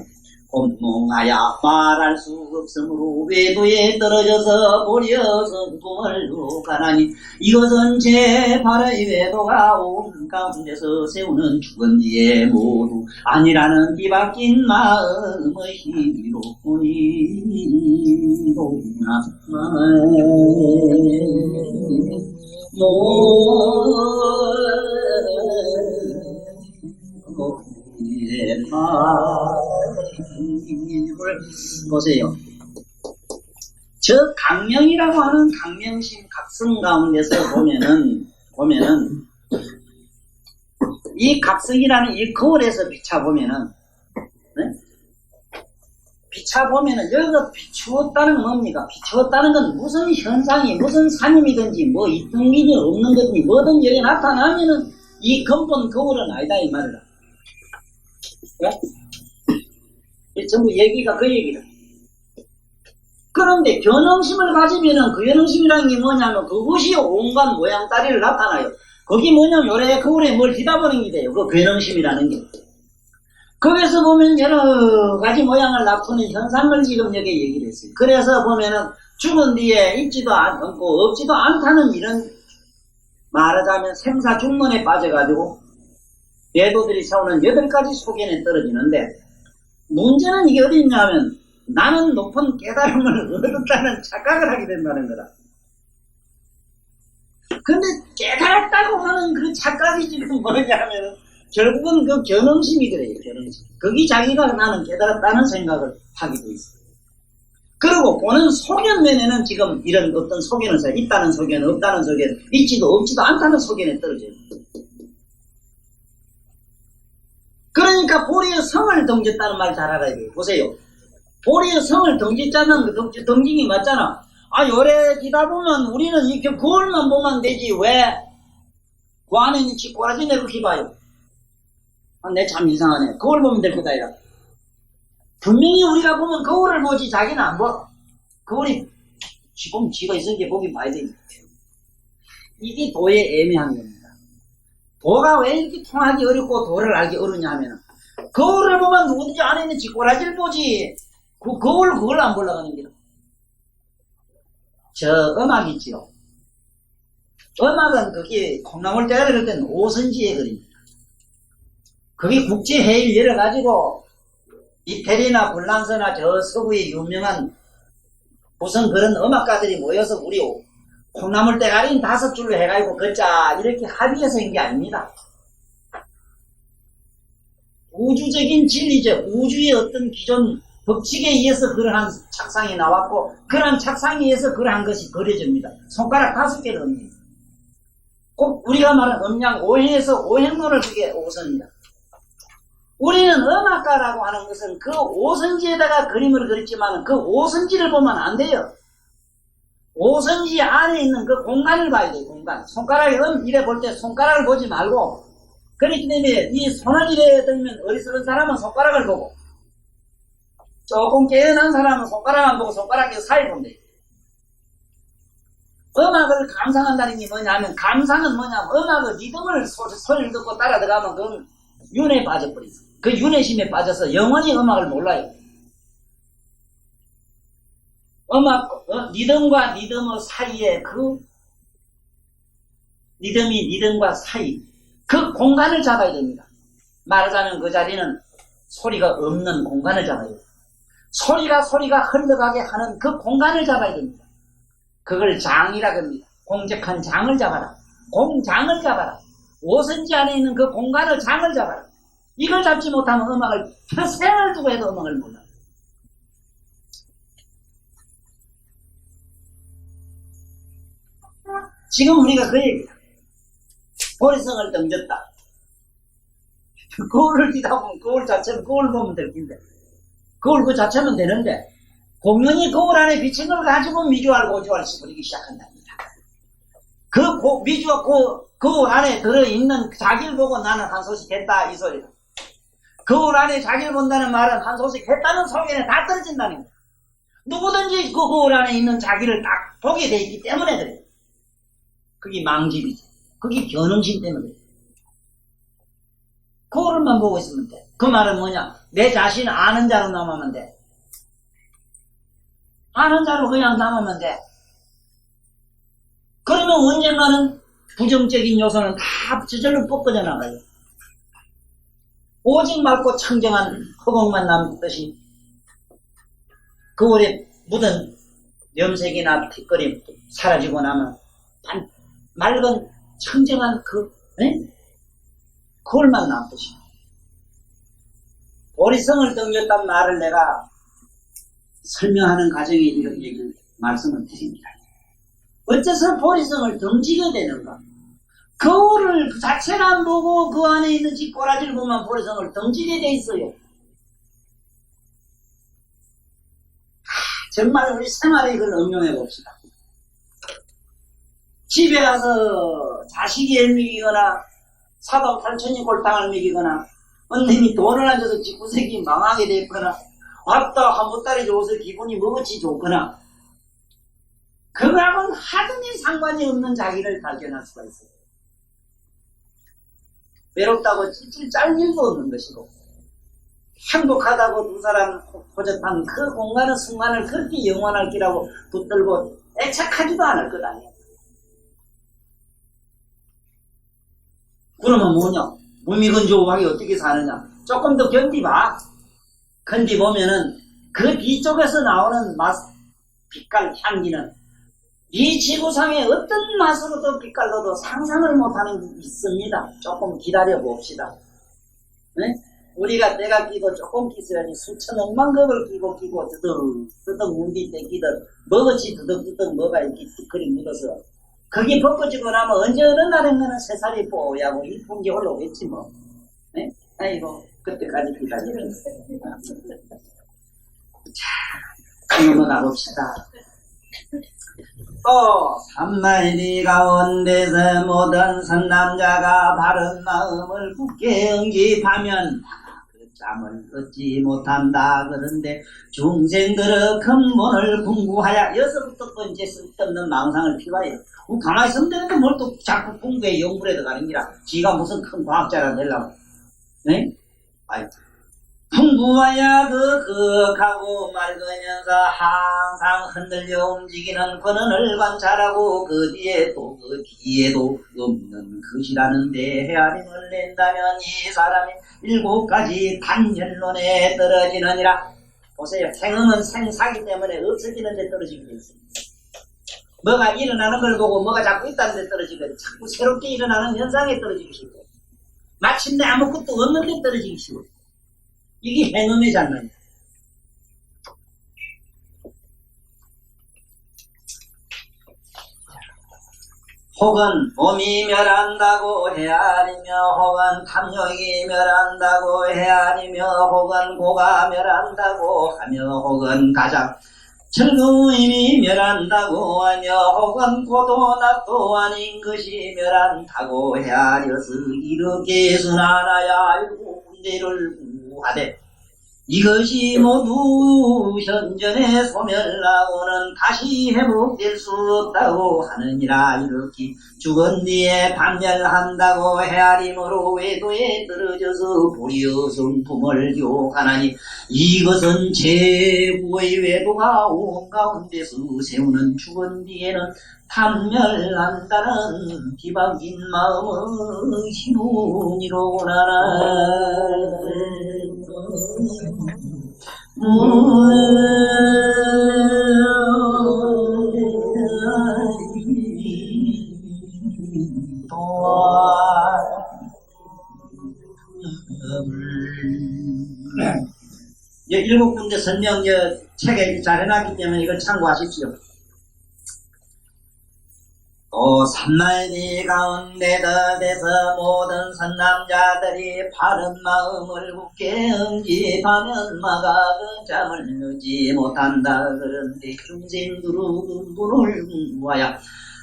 S2: 혼몽하야 말할 수 없으므로 외부에 떨어져서 버려서 꿈을 가나니 이것은 제 발의 외도가 온 가운데서 세우는 죽은 뒤에 모두 아니라는 뒤바뀐 마음의 힘이로구나. 보세요. 저 강명이라고 하는 강명심 각성 가운데서 보면은 이 각성이라는 이 거울에서 비춰보면은 네? 비춰보면은 여기가 비추었다는 건 뭡니까? 비추었다는 건 무슨 현상이 무슨 산임이든지 뭐 있던 게 없는 거든지 뭐든 여기 나타나면은 이 근본 거울은 아니다 이 말이다. 네? 전부 얘기가 그 얘기다. 그런데 견성심을 가지면은 그 견성심이라는 게 뭐냐면 그것이 온갖 모양따리를 나타나요. 거기 뭐냐면 요래 거울에 뭘 뒤다보는 게 돼요. 그 견성심이라는 게. 거기서 보면 여러 가지 모양을 나타내는 현상을 지금 여기 얘기를 했어요. 그래서 보면은 죽은 뒤에 있지도 않고 없지도 않다는 이런 말하자면 생사중문에 빠져가지고 배도들이 세우는 8가지 속견에 떨어지는데 문제는 이게 어디 있냐면 나는 높은 깨달음을 얻었다는 착각을 하게 된다는 거다. 근데 깨달았다고 하는 그 착각이 지금 뭐냐면 결국은 그 견성심이 그래요. 견성심. 거기 자기가 나는 깨달았다는 생각을 하기도 있어요. 그리고 보는 소견면에는 지금 이런 어떤 소견을 써요. 있다는 소견, 없다는 소견, 있지도 없지도 않다는 소견에 떨어져요. 그러니까 보리의 성을 덩졌다는 말 잘 알아야 돼요. 보세요. 보리의 성을 덩졌자는 그 덩징이 맞잖아. 아, 요래 기다 보면 우리는 이렇게 거울만 보면 되지. 왜? 그 안에 있는 치꼬라지 내놓기 봐요. 아, 내 참 이상하네. 거울 보면 될 거다, 야. 분명히 우리가 보면 거울을 보지 자기는 안 봐. 거울이 지금 지가 있으니까 보긴 봐야 되니까. 이게 도의 애매한 겁니다. 도가 왜 이렇게 통하기 어렵고 도를 알기 어렵냐 하면 거울을 보면 누구든지 안에 있는 쥐꼬라지를 보지 그 거울 그걸 안 보려고 하는 게요. 저 음악 있지요. 음악은 그게 콩나물 대가리 그럴 때는 오선지에 그립니다. 그게 국제회의를 열어가지고 이태리나 불란서나 저 서구의 유명한 무슨 그런 음악가들이 모여서 우리 콩나물 대가리는 5줄로 해가지고 걷자 이렇게 합의해서 한 게 아닙니다. 우주적인 진리적 우주의 어떤 기존 법칙에 의해서 그러한 착상이 나왔고 그러한 착상에 의해서 그러한 것이 그려집니다. 손가락 5개를 옵니다. 꼭 우리가 말하는 음양 오행에서 오행론을 그게 오선입니다. 우리는 음악가라고 하는 것은 그 오선지에다가 그림을 그렸지만 그 오선지를 보면 안 돼요. 오선지 안에 있는 그 공간을 봐야 돼요. 공간. 손가락에 이래 볼 때 손가락을 보지 말고 그렇기 때문에 이 손을 이래 들면 어리석은 사람은 손가락을 보고 조금 깨어난 사람은 손가락 안 보고 손가락 사이 본대. 음악을 감상한다는 게 뭐냐면 감상은 뭐냐면 음악의 리듬을 소리를 듣고 따라 들어가면 그건 윤회에 빠져버리죠. 그 윤회심에 빠져서 영원히 음악을 몰라요. 음악 리듬과 리듬의 사이에 그 리듬이 리듬과 사이 그 공간을 잡아야 됩니다. 말하자면 그 자리는 소리가 없는 공간을 잡아야 돼요. 소리가 흘러가게 하는 그 공간을 잡아야 됩니다. 그걸 장이라고 합니다. 공적한 장을 잡아라. 공장을 잡아라. 오선지 안에 있는 그 공간을 장을 잡아라. 이걸 잡지 못하면 음악을 평생을 두고 해도 음악을 몰라. 지금 우리가 그 얘기야. 보리성을 던졌다. 거울을 뛰다 보면 거울 자체는 거울 보면 될 텐데 거울 그 자체면 되는데 공연히 거울 안에 비친 걸 가지고 미주알 고주알씩 부리기 시작한답니다. 미주알 거울 안에 들어있는 자기를 보고 나는 한 소식 했다 이 소리다. 거울 안에 자기를 본다는 말은 한 소식 했다는 소견에 다 떨어진다는 거야. 누구든지 그 거울 안에 있는 자기를 딱 보게 돼 있기 때문에 그래. 그게 망집이지. 그게 견음심 때문에 그래. 거울만 보고 있으면 돼. 그 말은 뭐냐? 내 자신 아는 자로 남으면 돼. 아는 자로 그냥 남으면 돼. 그러면 언젠가는 부정적인 요소는 다 저절로 뻗어져 나가요. 오직 맑고 청정한 허공만 남듯이 거울에 묻은 염색이나 핏거림 사라지고 나면 맑은 청정한 거울만 남듯이. 보리성을 던졌단 말을 내가 설명하는 과정에 이런 얘기를 말씀을 드립니다. 어째서 보리성을 던지게 되는가? 거울을 그 자체를 안 보고 그 안에 있는 쥐꼬라지를 보면 보리성을 던지게 돼 있어요. 정말 우리 생활에 이걸 응용해 봅시다. 집에 가서 자식이 애미기거나 사돈 팔촌이 골탕을 먹이거나 언님이 돈을 안 줘서 집구석이 망하게 됐거나 왔다 한 보따리 줘서 기분이 머뭇이 좋거나 그거하고는 하등이 상관이 없는 자기를 발견할 수가 있어요. 외롭다고 찔찔 짤 일도 없는 것이고 행복하다고 두 사람 호젓한 그 공간의 순간을 그렇게 영원할 기라고 붙들고 애착하지도 않을 것 아니에요. 그러면 뭐냐? 무미건조하게 어떻게 사느냐? 조금 더 견디봐. 견디보면은 그 뒤쪽에서 나오는 맛, 빛깔, 향기는 이 지구상의 어떤 맛으로도 빛깔로도 상상을 못하는 게 있습니다. 조금 기다려봅시다. 네? 우리가 때가 끼고 조금 끼어야지 수천억만 겁을 끼고 드덕 문디 때 끼듯 먹었지 드덕 뭐가 이렇게 그리 묻어서 그게 벗겨지고 나면 언제 어느 날인가는 새살이 뽀야고 이쁜 게 올라오겠지 뭐. 네? 아이고 그때까지 기다리면서 자 넘어가 봅시다. 또 삼만리 가운데서 모든 선남자가 바른 마음을 굳게 응집하면 잠을 얻지 못한다. 그런데 중생들의 근본을 궁구하여 여기서부터 또 이제 쓸데없는 망상을 피워요. 가만히 있으면 되는데 뭘 또 자꾸 공부에 연구에 들어가는 기라. 지가 무슨 큰 과학자라 되려고. 네? 아이. 풍부하야 그하고 맑으면서 항상 흔들려 움직이는 권원을 관찰하고 그 뒤에도 없는 것이라는데 헤아림을 낸다면 이 사람이 7가지 단연론에 떨어지느니라. 보세요. 생음은 생사기 때문에 없어지는 데 떨어지게 있습니다. 뭐가 일어나는 걸 보고 뭐가 자꾸 있다는 데 떨어지고 자꾸 새롭게 일어나는 현상에 떨어지기 쉽고 마침내 아무것도 없는 데 떨어지기 쉽고 이게 해놈의 장난이야. 혹은 몸이 멸한다고 헤아리며 혹은 탐욕이 멸한다고 헤아리며 혹은 고가 멸한다고 하며 혹은 가장 즐거움이 멸한다고 하며 혹은 고도 낙도 아닌 것이 멸한다고 헤아려서 이렇게 순하나야 알고 군대를 구하되 이것이 모두 현전에 소멸하고는 다시 회복될 수 없다고 하느니라. 이렇게 죽은 뒤에 단멸한다고 헤아림으로 외도에 떨어져서 불의의 성품을 욕하나니 이것은 최고의 외도가 온 가운데서 세우는 죽은 뒤에는 단멸한다는 비박인 마음의 신운이로구나. 일곱 군데 설명 책에 잘 해놨기 때문에 이걸 참고하십시오. 또 산날비 가운데 더돼서 모든 선남자들이 바른 마음을 굳게 응집하면 마가 그 잠을 누지 못한다. 그런데 중생들은 분을 구하여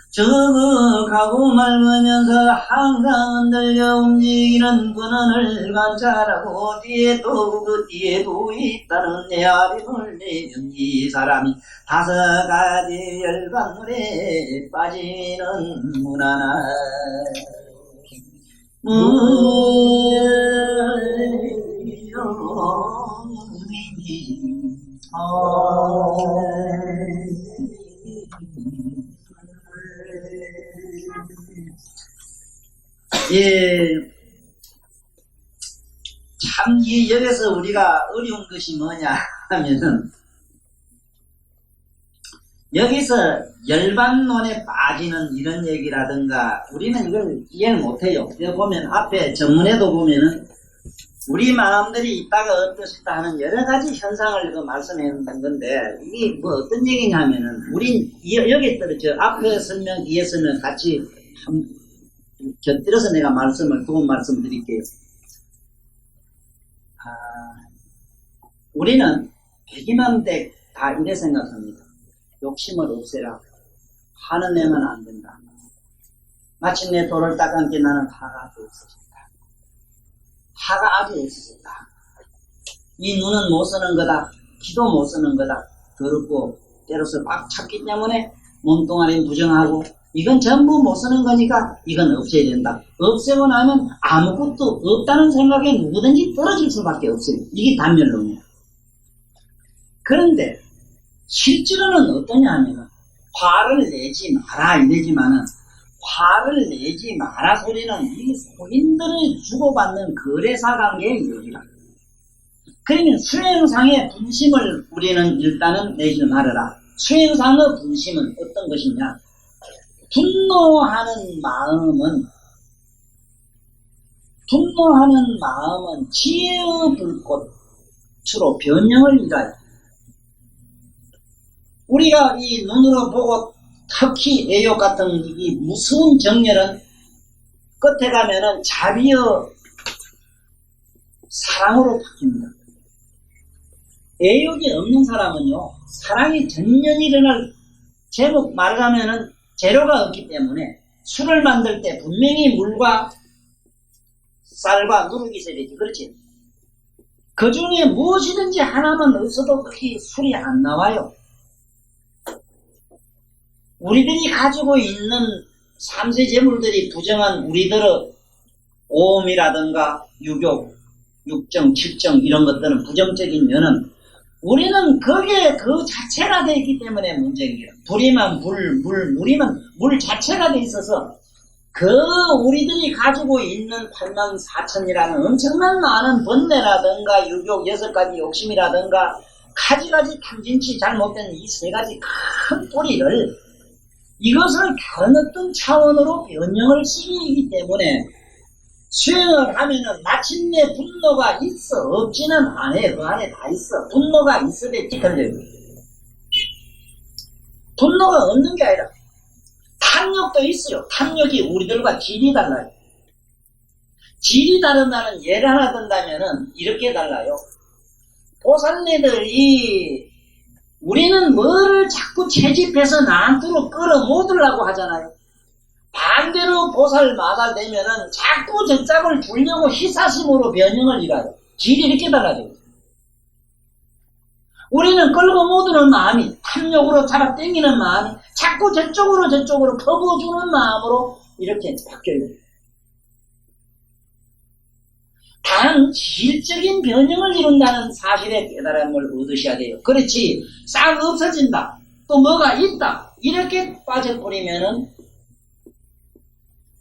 S2: 저극하고 맑으면서 항상 흔들려 움직이는 근원을 관찰하고 뒤에도 그 뒤에도 있다는 헤아림을 내면 이 사람이 5가지 열반물에 빠지는 문화나 예, 참, 여기서 우리가 어려운 것이 뭐냐 하면은, 여기서 열반론에 빠지는 이런 얘기라든가, 우리는 이걸 이해를 못해요. 여기 보면, 앞에 전문에도 보면은, 우리 마음들이 있다가 어떻다 하는 여러 가지 현상을 말씀해 놓은 건데, 이게 뭐 어떤 얘기냐면은, 우린 여기 떨어져, 앞에 설명, 뒤에 설명 같이 곁들여서 내가 두번 말씀드릴게요. 우리는 100이면 100 다 이래 생각합니다. 욕심을 없애라. 화는 내면 안 된다. 마침내 돌을 닦은 게 나는 화가 아주 없어졌다. 화가 아주 없어졌다. 이 눈은 못 쓰는 거다. 귀도 못 쓰는 거다. 더럽고 때로서 꽉 찼기 때문에 몸뚱아리는 부정하고 이건 전부 못 쓰는 거니까 이건 없애야 된다. 없애고 나면 아무것도 없다는 생각에 누구든지 떨어질 수밖에 없어요. 이게 단멸론이야. 그런데 실제로는 어떠냐 하면 화를 내지 마라 이러지만은 화를 내지 마라 소리는 이 소인들을 주고받는 거래사 관계의 얘기라. 그러면 수행상의 분심을 우리는 일단은 내지 말아라. 수행상의 분심은 어떤 것이냐? 분노하는 마음은 지혜의 불꽃으로 변형을 이뤄요. 우리가 이 눈으로 보고 특히 애욕 같은 이 무서운 정열은 끝에 가면은 자비의 사랑으로 바뀝니다. 애욕이 없는 사람은요, 사랑이 전면히 일어날, 제목 말하자면은 재료가 없기 때문에 술을 만들 때 분명히 물과 쌀과 누룩이 있어야 되지. 그렇지? 그 중에 무엇이든지 하나만 없어도 그게 술이 안 나와요. 우리들이 가지고 있는 삼세 재물들이 부정한 우리들의 오음이라든가 유교, 육정, 칠정 이런 것들은 부정적인 면은 우리는 그게 그 자체가 되어 있기 때문에 문제인 거예요. 불이면 물이면 물 자체가 되어 있어서 그 우리들이 가지고 있는 84,000이라는 엄청난 많은 번뇌라든가 유교 6가지 욕심이라든가 가지가지 탐진치 잘못된 이 3가지 큰 뿌리를 이것을 다른 어떤 차원으로 변형을 시키기 때문에 수행을 하면은 마침내 분노가 있어 없지는 않아요. 그 안에 다 있어. 분노가 있어야 지켜져요. 분노가 없는 게 아니라 탐욕도 있어요. 탐욕이 우리들과 질이 달라요. 질이 다른다는 예를 하나 든다면은 이렇게 달라요. 보살님들이 우리는 뭐를 자꾸 채집해서 나한테로 끌어모으려고 하잖아요. 반대로 보살마다 되면은 자꾸 저짝을 주려고 희사심으로 변형을 일하요. 질이 이렇게 달라져요. 우리는 끌고 모드는 마음이 탐욕으로 잡아당기는 마음이 자꾸 저쪽으로 퍼부어주는 마음으로 이렇게 바뀌어요. 단 질적인 변형을 이룬다는 사실에 깨달음을 얻으셔야 돼요. 그렇지 싹 없어진다 또 뭐가 있다 이렇게 빠져버리면은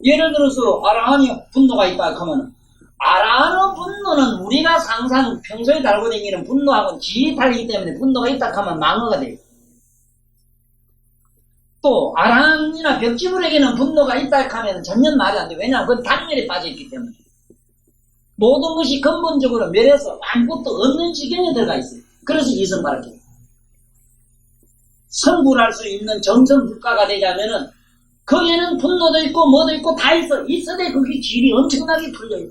S2: 예를 들어서 아라한이 분노가 있다 하면은 아라한의 분노는 우리가 상상 평소에 달고 다니는 분노하고는 질이 다르기 때문에 분노가 있다 하면 망어가 돼요. 또 아라한이나 벽지불에게는 분노가 있다 하면 전혀 말이 안 돼요. 왜냐하면 그건 단멸에 빠져있기 때문에 모든 것이 근본적으로 멸해서 아무것도 없는 지경에 들어가 있어요. 그래서 이성바라기 성불할 수 있는 정성불가가 되자면은 거기에는 분노도 있고 뭐도 있고 다 있어. 있어도 그게 질이 엄청나게 풀려요.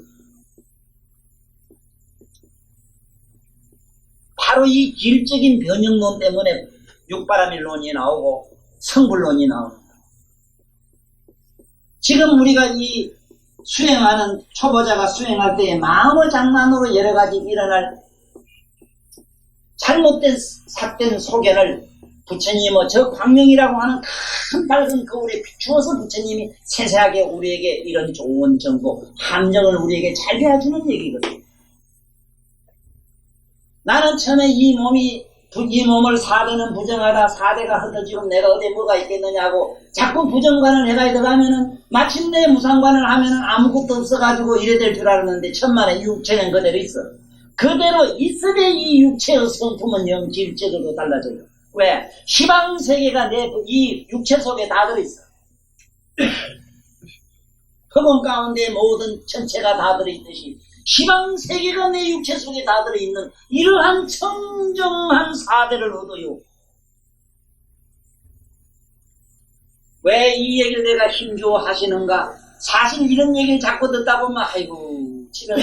S2: 바로 이 질적인 변형론 때문에 육바라밀론이 나오고 성불론이 나옵니다. 지금 우리가 이 수행하는 초보자가 수행할 때에 마음의 장난으로 여러 가지 일어날 잘못된 삿된 소견을 부처님의 저 광명이라고 하는 큰 밝은 거울에 비추어서 부처님이 세세하게 우리에게 이런 좋은 정보, 함정을 우리에게 잘 배워주는 얘기거든요. 나는 처음에 이 몸을 4대는 부정하다 4대가 흩어지고 내가 어디에 뭐가 있겠느냐고 자꾸 부정관을 해가 들어가면은 마침내 무상관을 하면은 아무것도 없어가지고 이래 될 줄 알았는데 천만에 육체는 그대로 있어. 그대로 있으되 이 육체의 성품은 영질적으로 달라져요. 왜? 시방세계가 내 이 육체 속에 다 들어있어. 흡원 가운데 모든 전체가 다 들어있듯이 시방세계가 내 육체 속에 다 들어있는 이러한 청정한 사대를 얻어요. 왜 이 얘기를 내가 힘주어 하시는가? 사실 이런 얘기를 자꾸 듣다 보면 아이고 집에서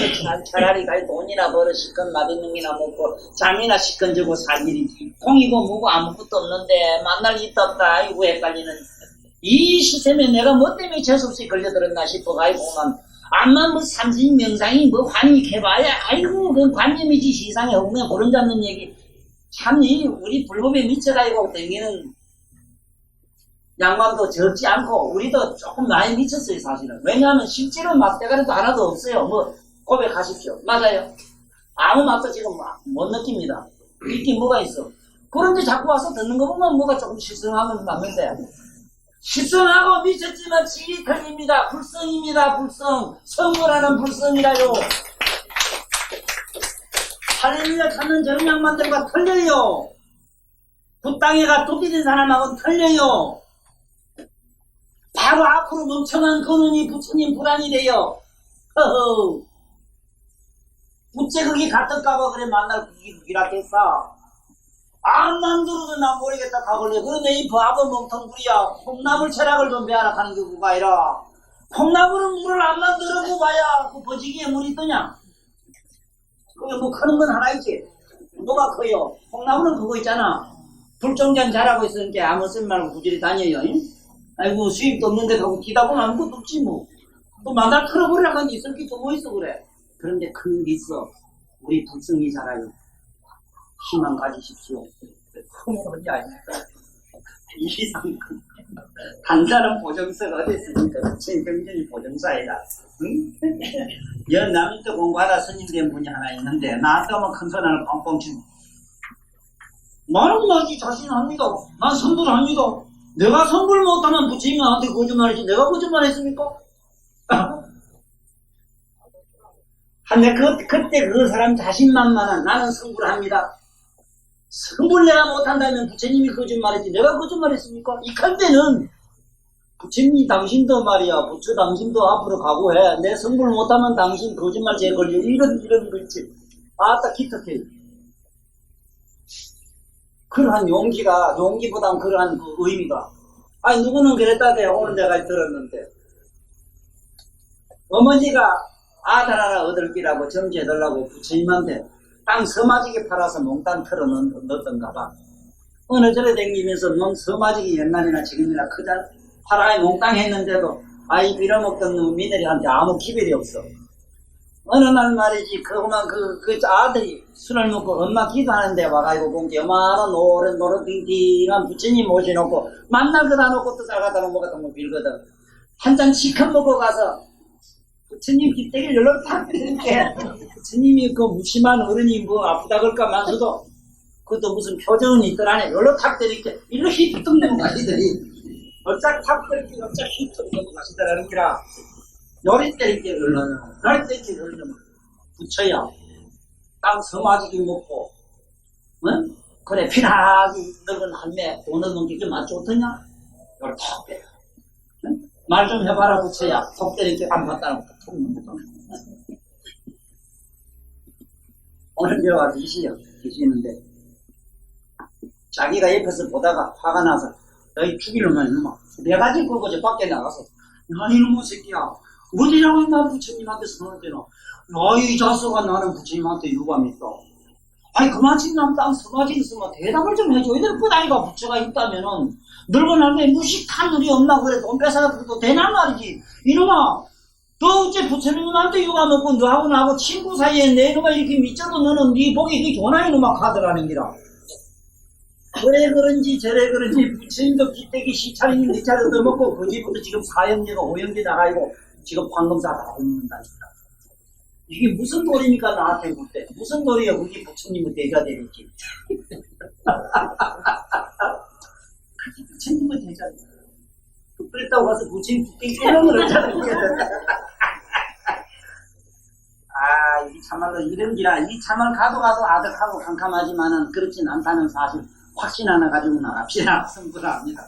S2: 차라리 갈 돈이나 벌어 시큰 맛있는 게나 먹고 잠이나 시큰 주고 살 일이지. 공이고 뭐고 아무것도 없는데 만날 일도 없다. 아이고 헷갈리는 이 시스템에 내가 뭐 때문에 재수없이 걸려들었나 싶어가지고만 암만 뭐 삼신 명상이 뭐 관이 해봐야 아이고 그 관념이지 시상에 없으면 고름 잡는 얘기 참이 우리 불법에 미쳐가지고 댕기는 양반도 적지 않고 우리도 조금 많이 미쳤어요 사실은. 왜냐하면 실제로 맛대가리도 하나도 없어요. 뭐 고백하십시오. 맞아요. 아무 맛도 지금 못 느낍니다. 있긴 뭐가 있어. 그런데 자꾸 와서 듣는 거 보면 뭐가 조금 실성하면 맞는데 실성하고 미쳤지만 질이 틀립니다. 불성입니다. 불성. 성불하는 불성이라요. 할렐루야 찾는 저런 양반들과 틀려요. 그 땅에가 도끼된 사람하고는 틀려요. 바로 앞으로 멍청한 근원이 부처님 불안이래요. 허허. 부채 거기 갔을까봐 그래 만날 그기라 했어. 암만 들어도 난 모르겠다 가볼래. 그런데 이 바보 멍텅구리야. 콩나물 철학을 좀 배워라 하는 게 그거 아니라. 콩나물은 물을 암만 들어고 봐야 그 버지기에 물이 뜨냐. 그게 뭐 크는 건 하나 있지. 뭐가 커요. 콩나물은 그거 있잖아. 불정전 잘하고 있으니까 아무 쓸 말고 부지리 다녀요. 잉? 아이고 수입도 없는데 가고 기다 보면 아무것도 없지 뭐. 또 만날 털어버리라고 하는데 있을 게 또 뭐 있어 그래. 그런데 큰 게 있어. 우리 불성이 살아요. 희망 가지십시오. 그게 아닙니까? 이상 단사는 보정서가 어디 있습니까? 진경준이 보정사이다. 응? 여 남인도 공부하다 스님된 분이 하나 있는데 나한테 오면 큰 소리 하나 뻥뻥 치고 나는 뭐지 자신합니다. 난 선불합니다. 내가 선불 못하면 부처님이 나한테 거짓말했지 내가 거짓말했습니까? 근데 그때 그 사람 자신만만한 나는 성불합니다. 성불 내가 못한다면 부처님이 거짓말했지 내가 거짓말했습니까? 이 칸때는 부처님 당신도 말이야, 부처 당신도 앞으로 각오해. 내 성불 못하면 당신 거짓말 제 걸려. 이런 거 있지. 아따 기특해. 그러한 용기보단 그러한 그 의미가. 아니, 누구는 그랬다대. 오늘 내가 들었는데. 어머니가 아들 하나 얻을 기라고 점지해달라고 부처님한테 땅 서마지게 팔아서 몽땅 털어 넣었던가 봐. 어느 절에 댕기면서 넌 서마지게 옛날이나 지금이나 크잖아. 파라에 몽땅 했는데도 아이 빌어먹던 놈 미네리한테 아무 기별이 없어. 어느 날 말이지, 그만 그 아들이 술을 먹고 엄마 기도하는데 와가지고 본게 요만한 노릇노릇 빙빙한 부처님 모셔놓고 만날 거다 놓고 또 잘가다 놓은 거 같은 거 빌거든. 한 잔 치킨 먹고 가서 부처님 깃대기를 열로 탁 이렇게 부처님이 그 무심한 어른이 뭐 아프다 그럴까 만서도 그것도 무슨 표정은 있더라네. 열로 탁 때리게 일로 휘 뚝 넘어가시더니 어짝 탁 때리게 어짝 휘 뚝 넘어가시더라는 기라. 요리 때리게 열러는 요리 때리게 열러는 부처야 땅 서마지기 먹고 응? 그래 피나기 늙은 할매 돈 얻는 게 좀 안 좋더냐? 요리 탁 때려. 응? 말 좀 해봐라 부처야. 톡 때리게 안 봤다는 것도 톡 넘어가. 오늘 배워가 계시는데 자기가 옆에서 보다가 화가 나서 너희 죽이려면 이놈아 네 가지 끌고 저 밖에 나가서 야 이놈의 새끼야 어디라고 나 부처님한테 선언되나 야이 자식아 나는 부처님한테 유감이 있다. 아니 그만큼 남 땅 서가지고 있으면 대답을 좀 해줘. 이들 뿌다니가 부처가 있다면은 늙은 할매 무식한 우리 엄마 그래 돈 뺏어가도 되나 말이지. 이놈아 너 어째 부처님한테 유감 없고 너하고 나하고 친구 사이에 내 놈아 이렇게 미쳐도 너는 네 복이 이렇게 좋나 이놈아 카드라는 기라. 그래 그런지 저래 그런지 부처님도 기대기 시차리니 네 차례 얻어먹고 그 집부터 지금 4형제가 5형제 나가고 지금 황금사 다 얻는다니까. 이게 무슨 도리입니까 나한테 묻대. 무슨 도리야 그게 부처님의 대자 되겠지. 그게 부처님의 대자. 그랬다고 가서 부처님 기대기 이런 걸 하잖아. 아, 이 참말로 이런 기라. 이 참말 가도 아득하고 캄캄하지만은 그렇진 않다는 사실 확신 하나 가지고 나갑시다. 승부합니다.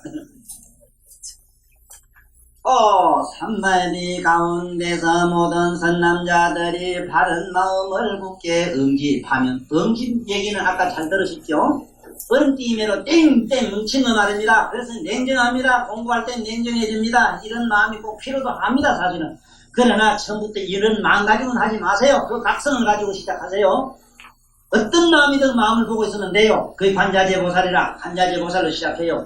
S2: 산마디 가운데서 모든 선남자들이 바른 마음을 굳게 응집하면, 응집 얘기는 아까 잘 들으셨죠? 얼음띠매로 땡땡 뭉치는 말입니다. 그래서 냉정합니다. 공부할 땐 냉정해집니다. 이런 마음이 꼭 필요도 합니다, 사실은. 그러나 처음부터 이런 마음 가지고는 하지 마세요. 그 각성을 가지고 시작하세요. 어떤 마음이든 마음을 보고 있으면 돼요. 그게 관자재보살이라. 관자재보살로 시작해요.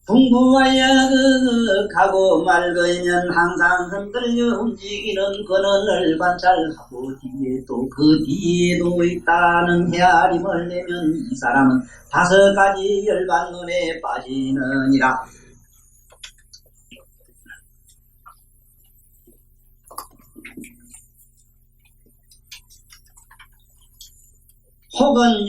S2: 풍부하여 그윽하고 맑으면 항상 흔들려 움직이는 그늘을 관찰하고 뒤에도 그 뒤에도 있다는 헤아림을 내면 이 사람은 5가지 열반 눈에 빠지느니라. 혹은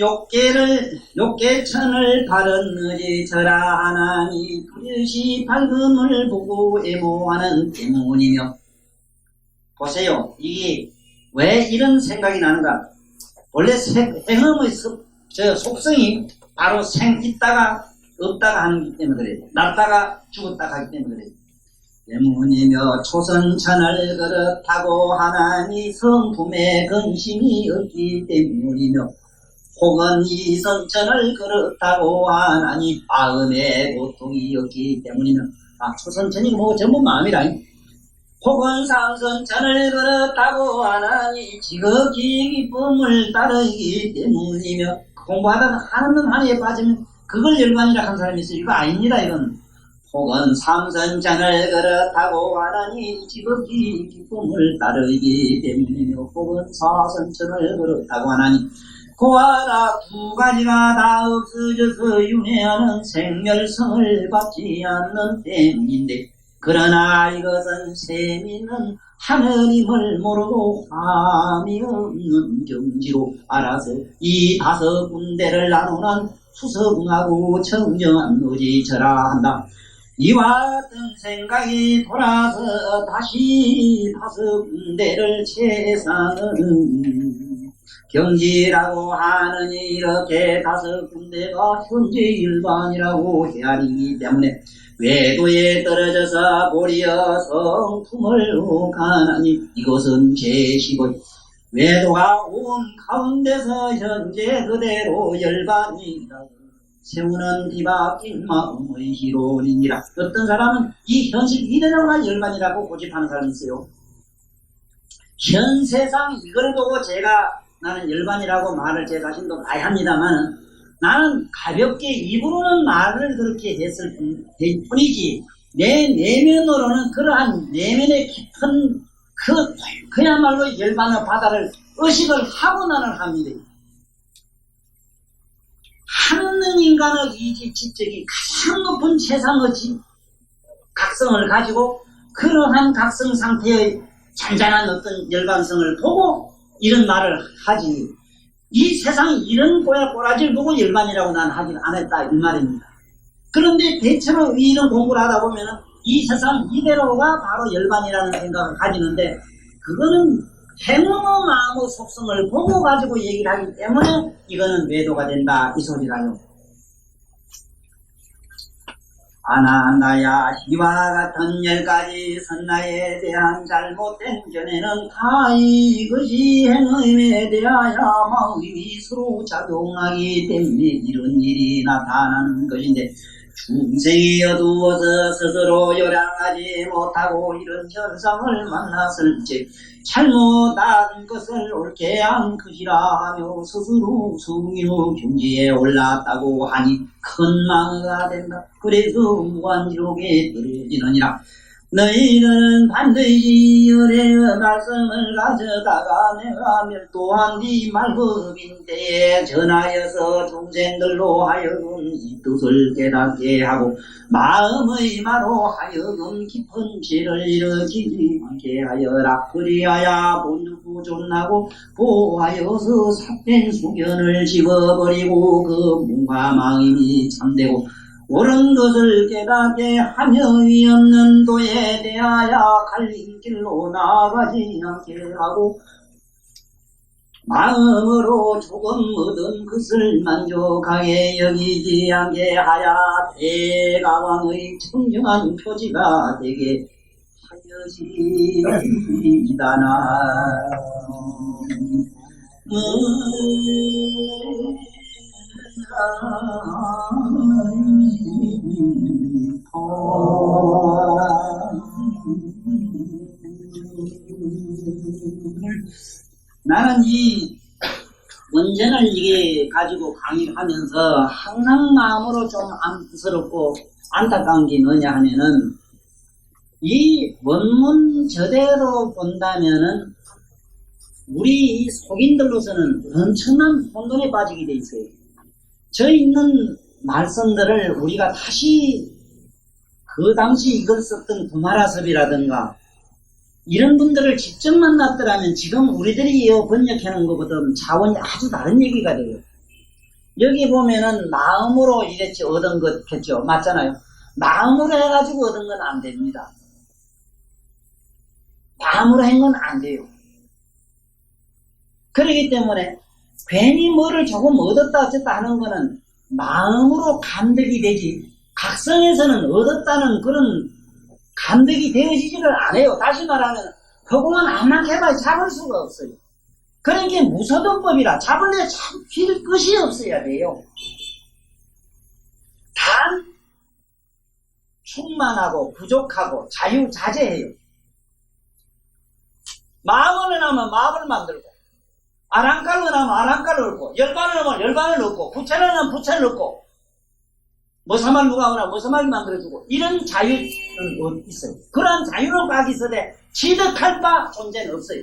S2: 욕계천을 바른 의지처라 하나니 뚜렷이 밝음을 보고 애모하는 때문이며. 보세요. 이게 왜 이런 생각이 나는가? 원래 행음의 속성이 바로 있다가 없다가 하는 기 때문에 그래요. 났다가 죽었다가 하기 때문에 그래요. 때문이며 초선천을 그렇다고 하나니 성품에 근심이 없기 때문이며, 혹은 이 성천을 그렇다고 하나니 마음에 고통이 없기 때문이며. 초선천이 뭐 전부 마음이라. 혹은 삼선천을 그렇다고 하나니 지극히 기쁨을 따르기 때문이며. 공부하다가 하는 놈 하나에 빠지면 그걸 열반이라 한 사람이 있어요. 이거 아닙니다 이건. 혹은 삼선천을 그렇다고 하나니 지극히 기쁨을 따르기 때문이며, 혹은 사선천을 그렇다고 하나니 고하라 2가지가 다 없어져서 윤회하는 생멸성을 받지 않는 때문인데, 그러나 이것은 세미는 하느님을 모르고 함이 없는 경지로 알아서 이 5군데를 나누는 수성하고 청정한 의지처라 한다. 이와 같은 생각이 돌아서 다시 5군데를 채사는 경지라고 하느니 이렇게 5군데가 현재 일반이라고 헤아리기 때문에 외도에 떨어져서 보리어 성품을 가나니 이것은 제15. 외도가 온 가운데서 현재 그대로 열반이라 세우는 뒤바뀐 마음의 희론이니라. 어떤 사람은 이 현실 이대로가 열반이라고 고집하는 사람이 있어요. 현 세상 이걸 보고 나는 열반이라고 말을 제 자신도 많이 합니다만, 나는 가볍게 입으로는 말을 그렇게 했을 뿐이지 내 내면으로는 그러한 내면의 깊은 그야말로 열반의 바다를 의식을 하고 나는 합니다. 하는 인간의 이지 지적이 가장 높은 최상의 각성을 가지고 그러한 각성 상태의 잔잔한 어떤 열반성을 보고 이런 말을 하지, 이 세상 이런 꼬라지를 보고 열반이라고 난 하긴 안 했다 이 말입니다. 그런데 대체로 이런 공부를 하다 보면은 이 세상 이대로가 바로 열반이라는 생각을 가지는데, 그거는 행운의 마음의 속성을 보고 가지고 얘기를 하기 때문에 이거는 외도가 된다 이 소리라요. 아나나야 이와 같은 10가지 선나에 대한 잘못된 견해는 다 이것이 행음에 대하여 마음이 서로 작용하기 때문에 이런 일이 나타나는 것인데, 중생이 어두워서 스스로 요량하지 못하고 이런 현상을 만났을 때 잘못한 것을 옳게 한 것이라 하며 스스로 성인의 경지에 올랐다고 하니 큰 망해가 된다. 그래서 무한지옥에 떨어지느니라. 너희는 반드시 열의 말씀을 가져다가 내가 멸도한 네 말법인데 전하여서 중생들로 하여금 이 뜻을 깨닫게 하고 마음의 마로 하여금 깊은 죄를 일으키지 않게 하여라. 그리하여 본주고 존나고 보하여서 삭된 소견을 집어버리고 그 몸과 마음이 참되고 옳은 것을 깨닫게 하며 위없는 도에 대하여 갈린 길로 나아가지 않게 하고 마음으로 조금 얻은 것을 만족하게 여기지 않게 하여 대가왕의 청정한 표지가 되게 하여지이다나. 나는 이 원전을 이게 가지고 강의를 하면서 항상 마음으로 좀 안쓰럽고 안타까운 게 뭐냐 하면은, 이 원문 저대로 본다면은 우리 이 속인들로서는 엄청난 혼돈에 빠지게 돼 있어요. 저 있는 말씀들을 우리가 다시 그 당시 이걸 썼던 구마라섭이라든가 이런 분들을 직접 만났더라면 지금 우리들이 번역해놓은 것보다는 차원이 아주 다른 얘기가 돼요. 여기 보면은 마음으로 이랬지 얻은 것겠죠. 맞잖아요. 마음으로 해가지고 얻은 건 안 됩니다. 마음으로 한 건 안 돼요. 그렇기 때문에 괜히 뭐를 조금 얻었다 어쨌다 하는 거는 마음으로 감득이 되지, 각성에서는 얻었다는 그런 감득이 되어지지를 않아요. 다시 말하면 허공은 암만 해봐야 잡을 수가 없어요. 그러니까 무소동법이라 잡을래 잡힐 것이 없어야 돼요. 단 충만하고 부족하고 자유자재해요. 마음을 하면 마음을 만들고, 아랑깔을 하면 아랑깔을 얻고, 열반을 하면 열반을 얻고, 부채를 하면 부채를 얻고, 머사말 누가 오나 머사말 만들어주고, 이런 자유는 있어요. 그러한 자유를 가기 전에 취득할 바 존재는 없어요.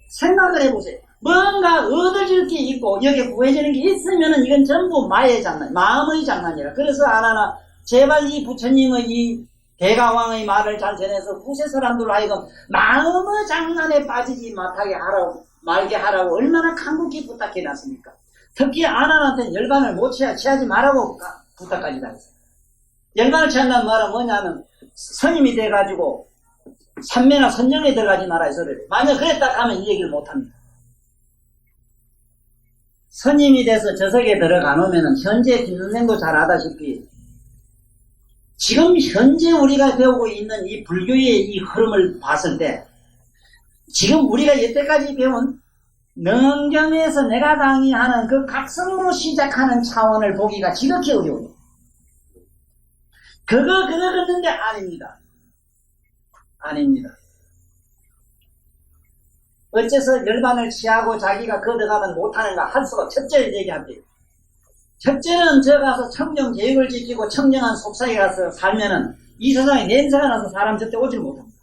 S2: 생각을 해보세요. 뭔가 얻어질 게 있고 여기 구해지는 게 있으면은 이건 전부 마의 장난, 마음의 장난이라. 그래서 하나나 제발 이 부처님의 이 대가왕의 말을 잘 전해서 후세 사람들로 하여금 마음의 장난에 빠지지 못하게 하라고, 말게 하라고 얼마나 간곡히 부탁해놨습니까? 특히 아난한테는 열반을 못 취하지 말라고 부탁까지 다 했어요. 열반을 취한다는 말은 뭐냐면 스님이 돼가지고 삼매나 선정에 들어가지 말아야 소리를. 만약 그랬다 하면 이 얘기를 못합니다. 스님이 돼서 저석에 들어가 놓으면 현재 뒷눈냉도 잘 알다시피 지금 현재 우리가 배우고 있는 이 불교의 이 흐름을 봤을 때 지금 우리가 여태까지 배운 능경에서 내가 당이 하는 그 각성으로 시작하는 차원을 보기가 지극히 어려워요. 그거 걷는데 아닙니다. 아닙니다. 어째서 열반을 취하고 자기가 거듭가면 못하는가 할 수가 첫째를 얘기합니다. 첫째는 저 가서 청정 계획을 지키고 청정한 속삭에 가서 살면은 이 세상에 냄새가 나서 사람 절대 오질 못합니다.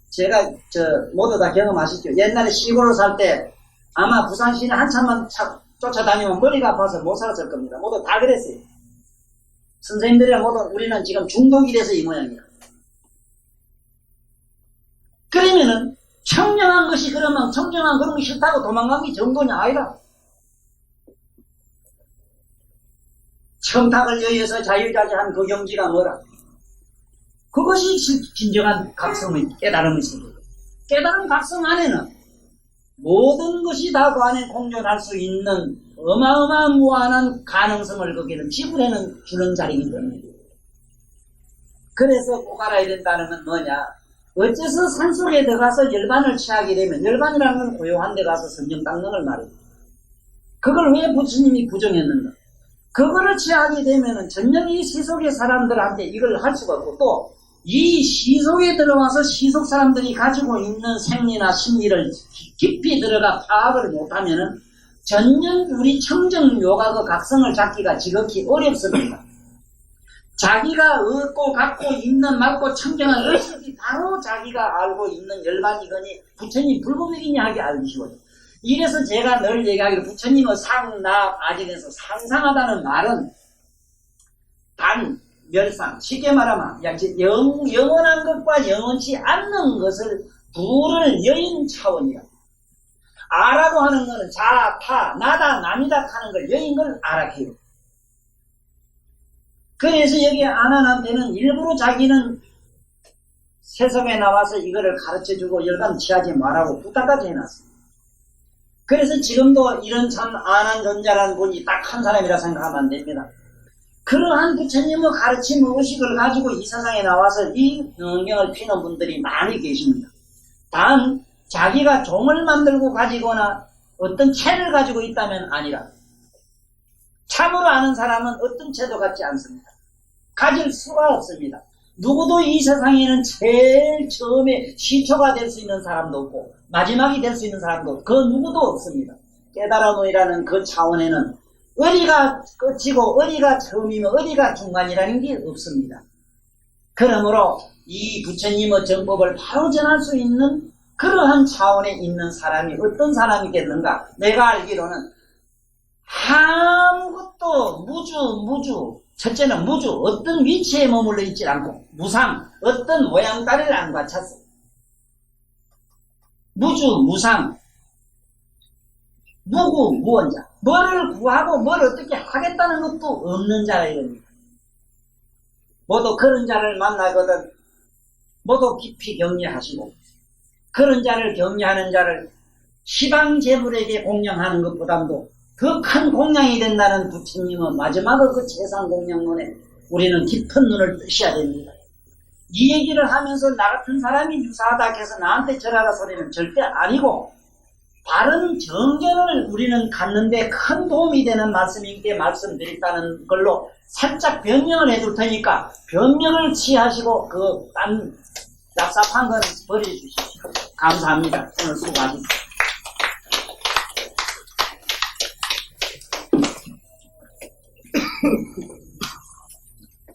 S2: 제가 모두 다 경험하시죠. 옛날에 시골을 살 때 아마 부산시내 한참만 쫓아다니면 머리가 아파서 못 살았을 겁니다. 모두 다 그랬어요. 선생님들이랑 모두 우리는 지금 중독이 돼서 이 모양이야. 그러면은 청정한 것이 그러면 청정한 그런 게 싫다고 도망간 게 정도냐? 아니다. 청탁을 여의해서 자유자재한 그 경지가 뭐라? 그것이 진정한 각성의 깨달음의 세계. 깨달음 각성 안에는 모든 것이 다 그 안에 공존할 수 있는 어마어마한 무한한 가능성을 거기는 지불해는 주는 자리이기 때문에. 그래서 꼭 알아야 된다는 건 뭐냐? 어째서 산속에 들어가서 열반을 취하게 되면 열반이라는 건 고요한 데 가서 성령 닦는 걸 말해요. 그걸 왜 부처님이 부정했는가? 그거를 취하게 되면은 전혀 이 시속의 사람들한테 이걸 할 수가 없고 또 이 시속에 들어와서 시속 사람들이 가지고 있는 생리나 심리를 깊이 들어가 파악을 못하면은 전혀 우리 청정 요가의 각성을 잡기가 지극히 어렵습니다. 자기가 얻고 갖고 있는 맞고 청정한 의식이 바로 자기가 알고 있는 열반이거니 부처님 불법이니 하게 알기 쉬워요. 이래서 제가 늘 얘기하기로 부처님의 상납 아직에서 상상하다는 말은 단 멸상 쉽게 말하면 영원한 것과 영원치 않는 것을 둘을 여인 차원이라. 아라고 하는 것은 자, 타, 나다, 남이다 하는 걸 여인 걸 아라해요. 그래서 여기 아난한테는 일부러 자기는 세속에 나와서 이거를 가르쳐주고 열반 취하지 말라고 부탁까지 해놨어요. 그래서 지금도 이런 참 아난존자라는 분이 딱 한 사람이라 생각하면 안 됩니다. 그러한 부처님의 가르침 의식을 가지고 이 세상에 나와서 이 능경을 피는 분들이 많이 계십니다. 단 자기가 종을 만들고 가지거나 어떤 채를 가지고 있다면 아니라 참으로 아는 사람은 어떤 채도 갖지 않습니다. 가질 수가 없습니다. 누구도 이 세상에는 제일 처음에 시초가 될 수 있는 사람도 없고 마지막이 될 수 있는 사람도 그 누구도 없습니다. 깨달음이라는 그 차원에는 어디가 끝이고 어디가 처음이며 어디가 중간이라는 게 없습니다. 그러므로 이 부처님의 정법을 바로 전할 수 있는 그러한 차원에 있는 사람이 어떤 사람이겠는가? 내가 알기로는 아무것도 무주 첫째는 무주 어떤 위치에 머물러 있지 않고 무상 어떤 모양 따위를 안 갖췄어. 무주 무상 무구 무원자 뭐를 구하고 뭘 어떻게 하겠다는 것도 없는 자라 이겁니다. 모두 그런 자를 만나거든 모두 깊이 격려하시고 그런 자를 격려하는 자를 시방제물에게 공양하는 것보다도 더 큰 공양이 된다는 부처님은 마지막의 그 재상 공양론에 우리는 깊은 눈을 뜨셔야 됩니다. 이 얘기를 하면서 나 같은 사람이 유사하다 해서 나한테 절하라 소리는 절대 아니고 바른 정견을 우리는 갖는데 큰 도움이 되는 말씀이기에 말씀드렸다는 걸로 살짝 변명을 해줄 테니까 변명을 취하시고 그 딴 얍삽한 건 버려주십시오. 감사합니다. 오늘 수고하셨습니다.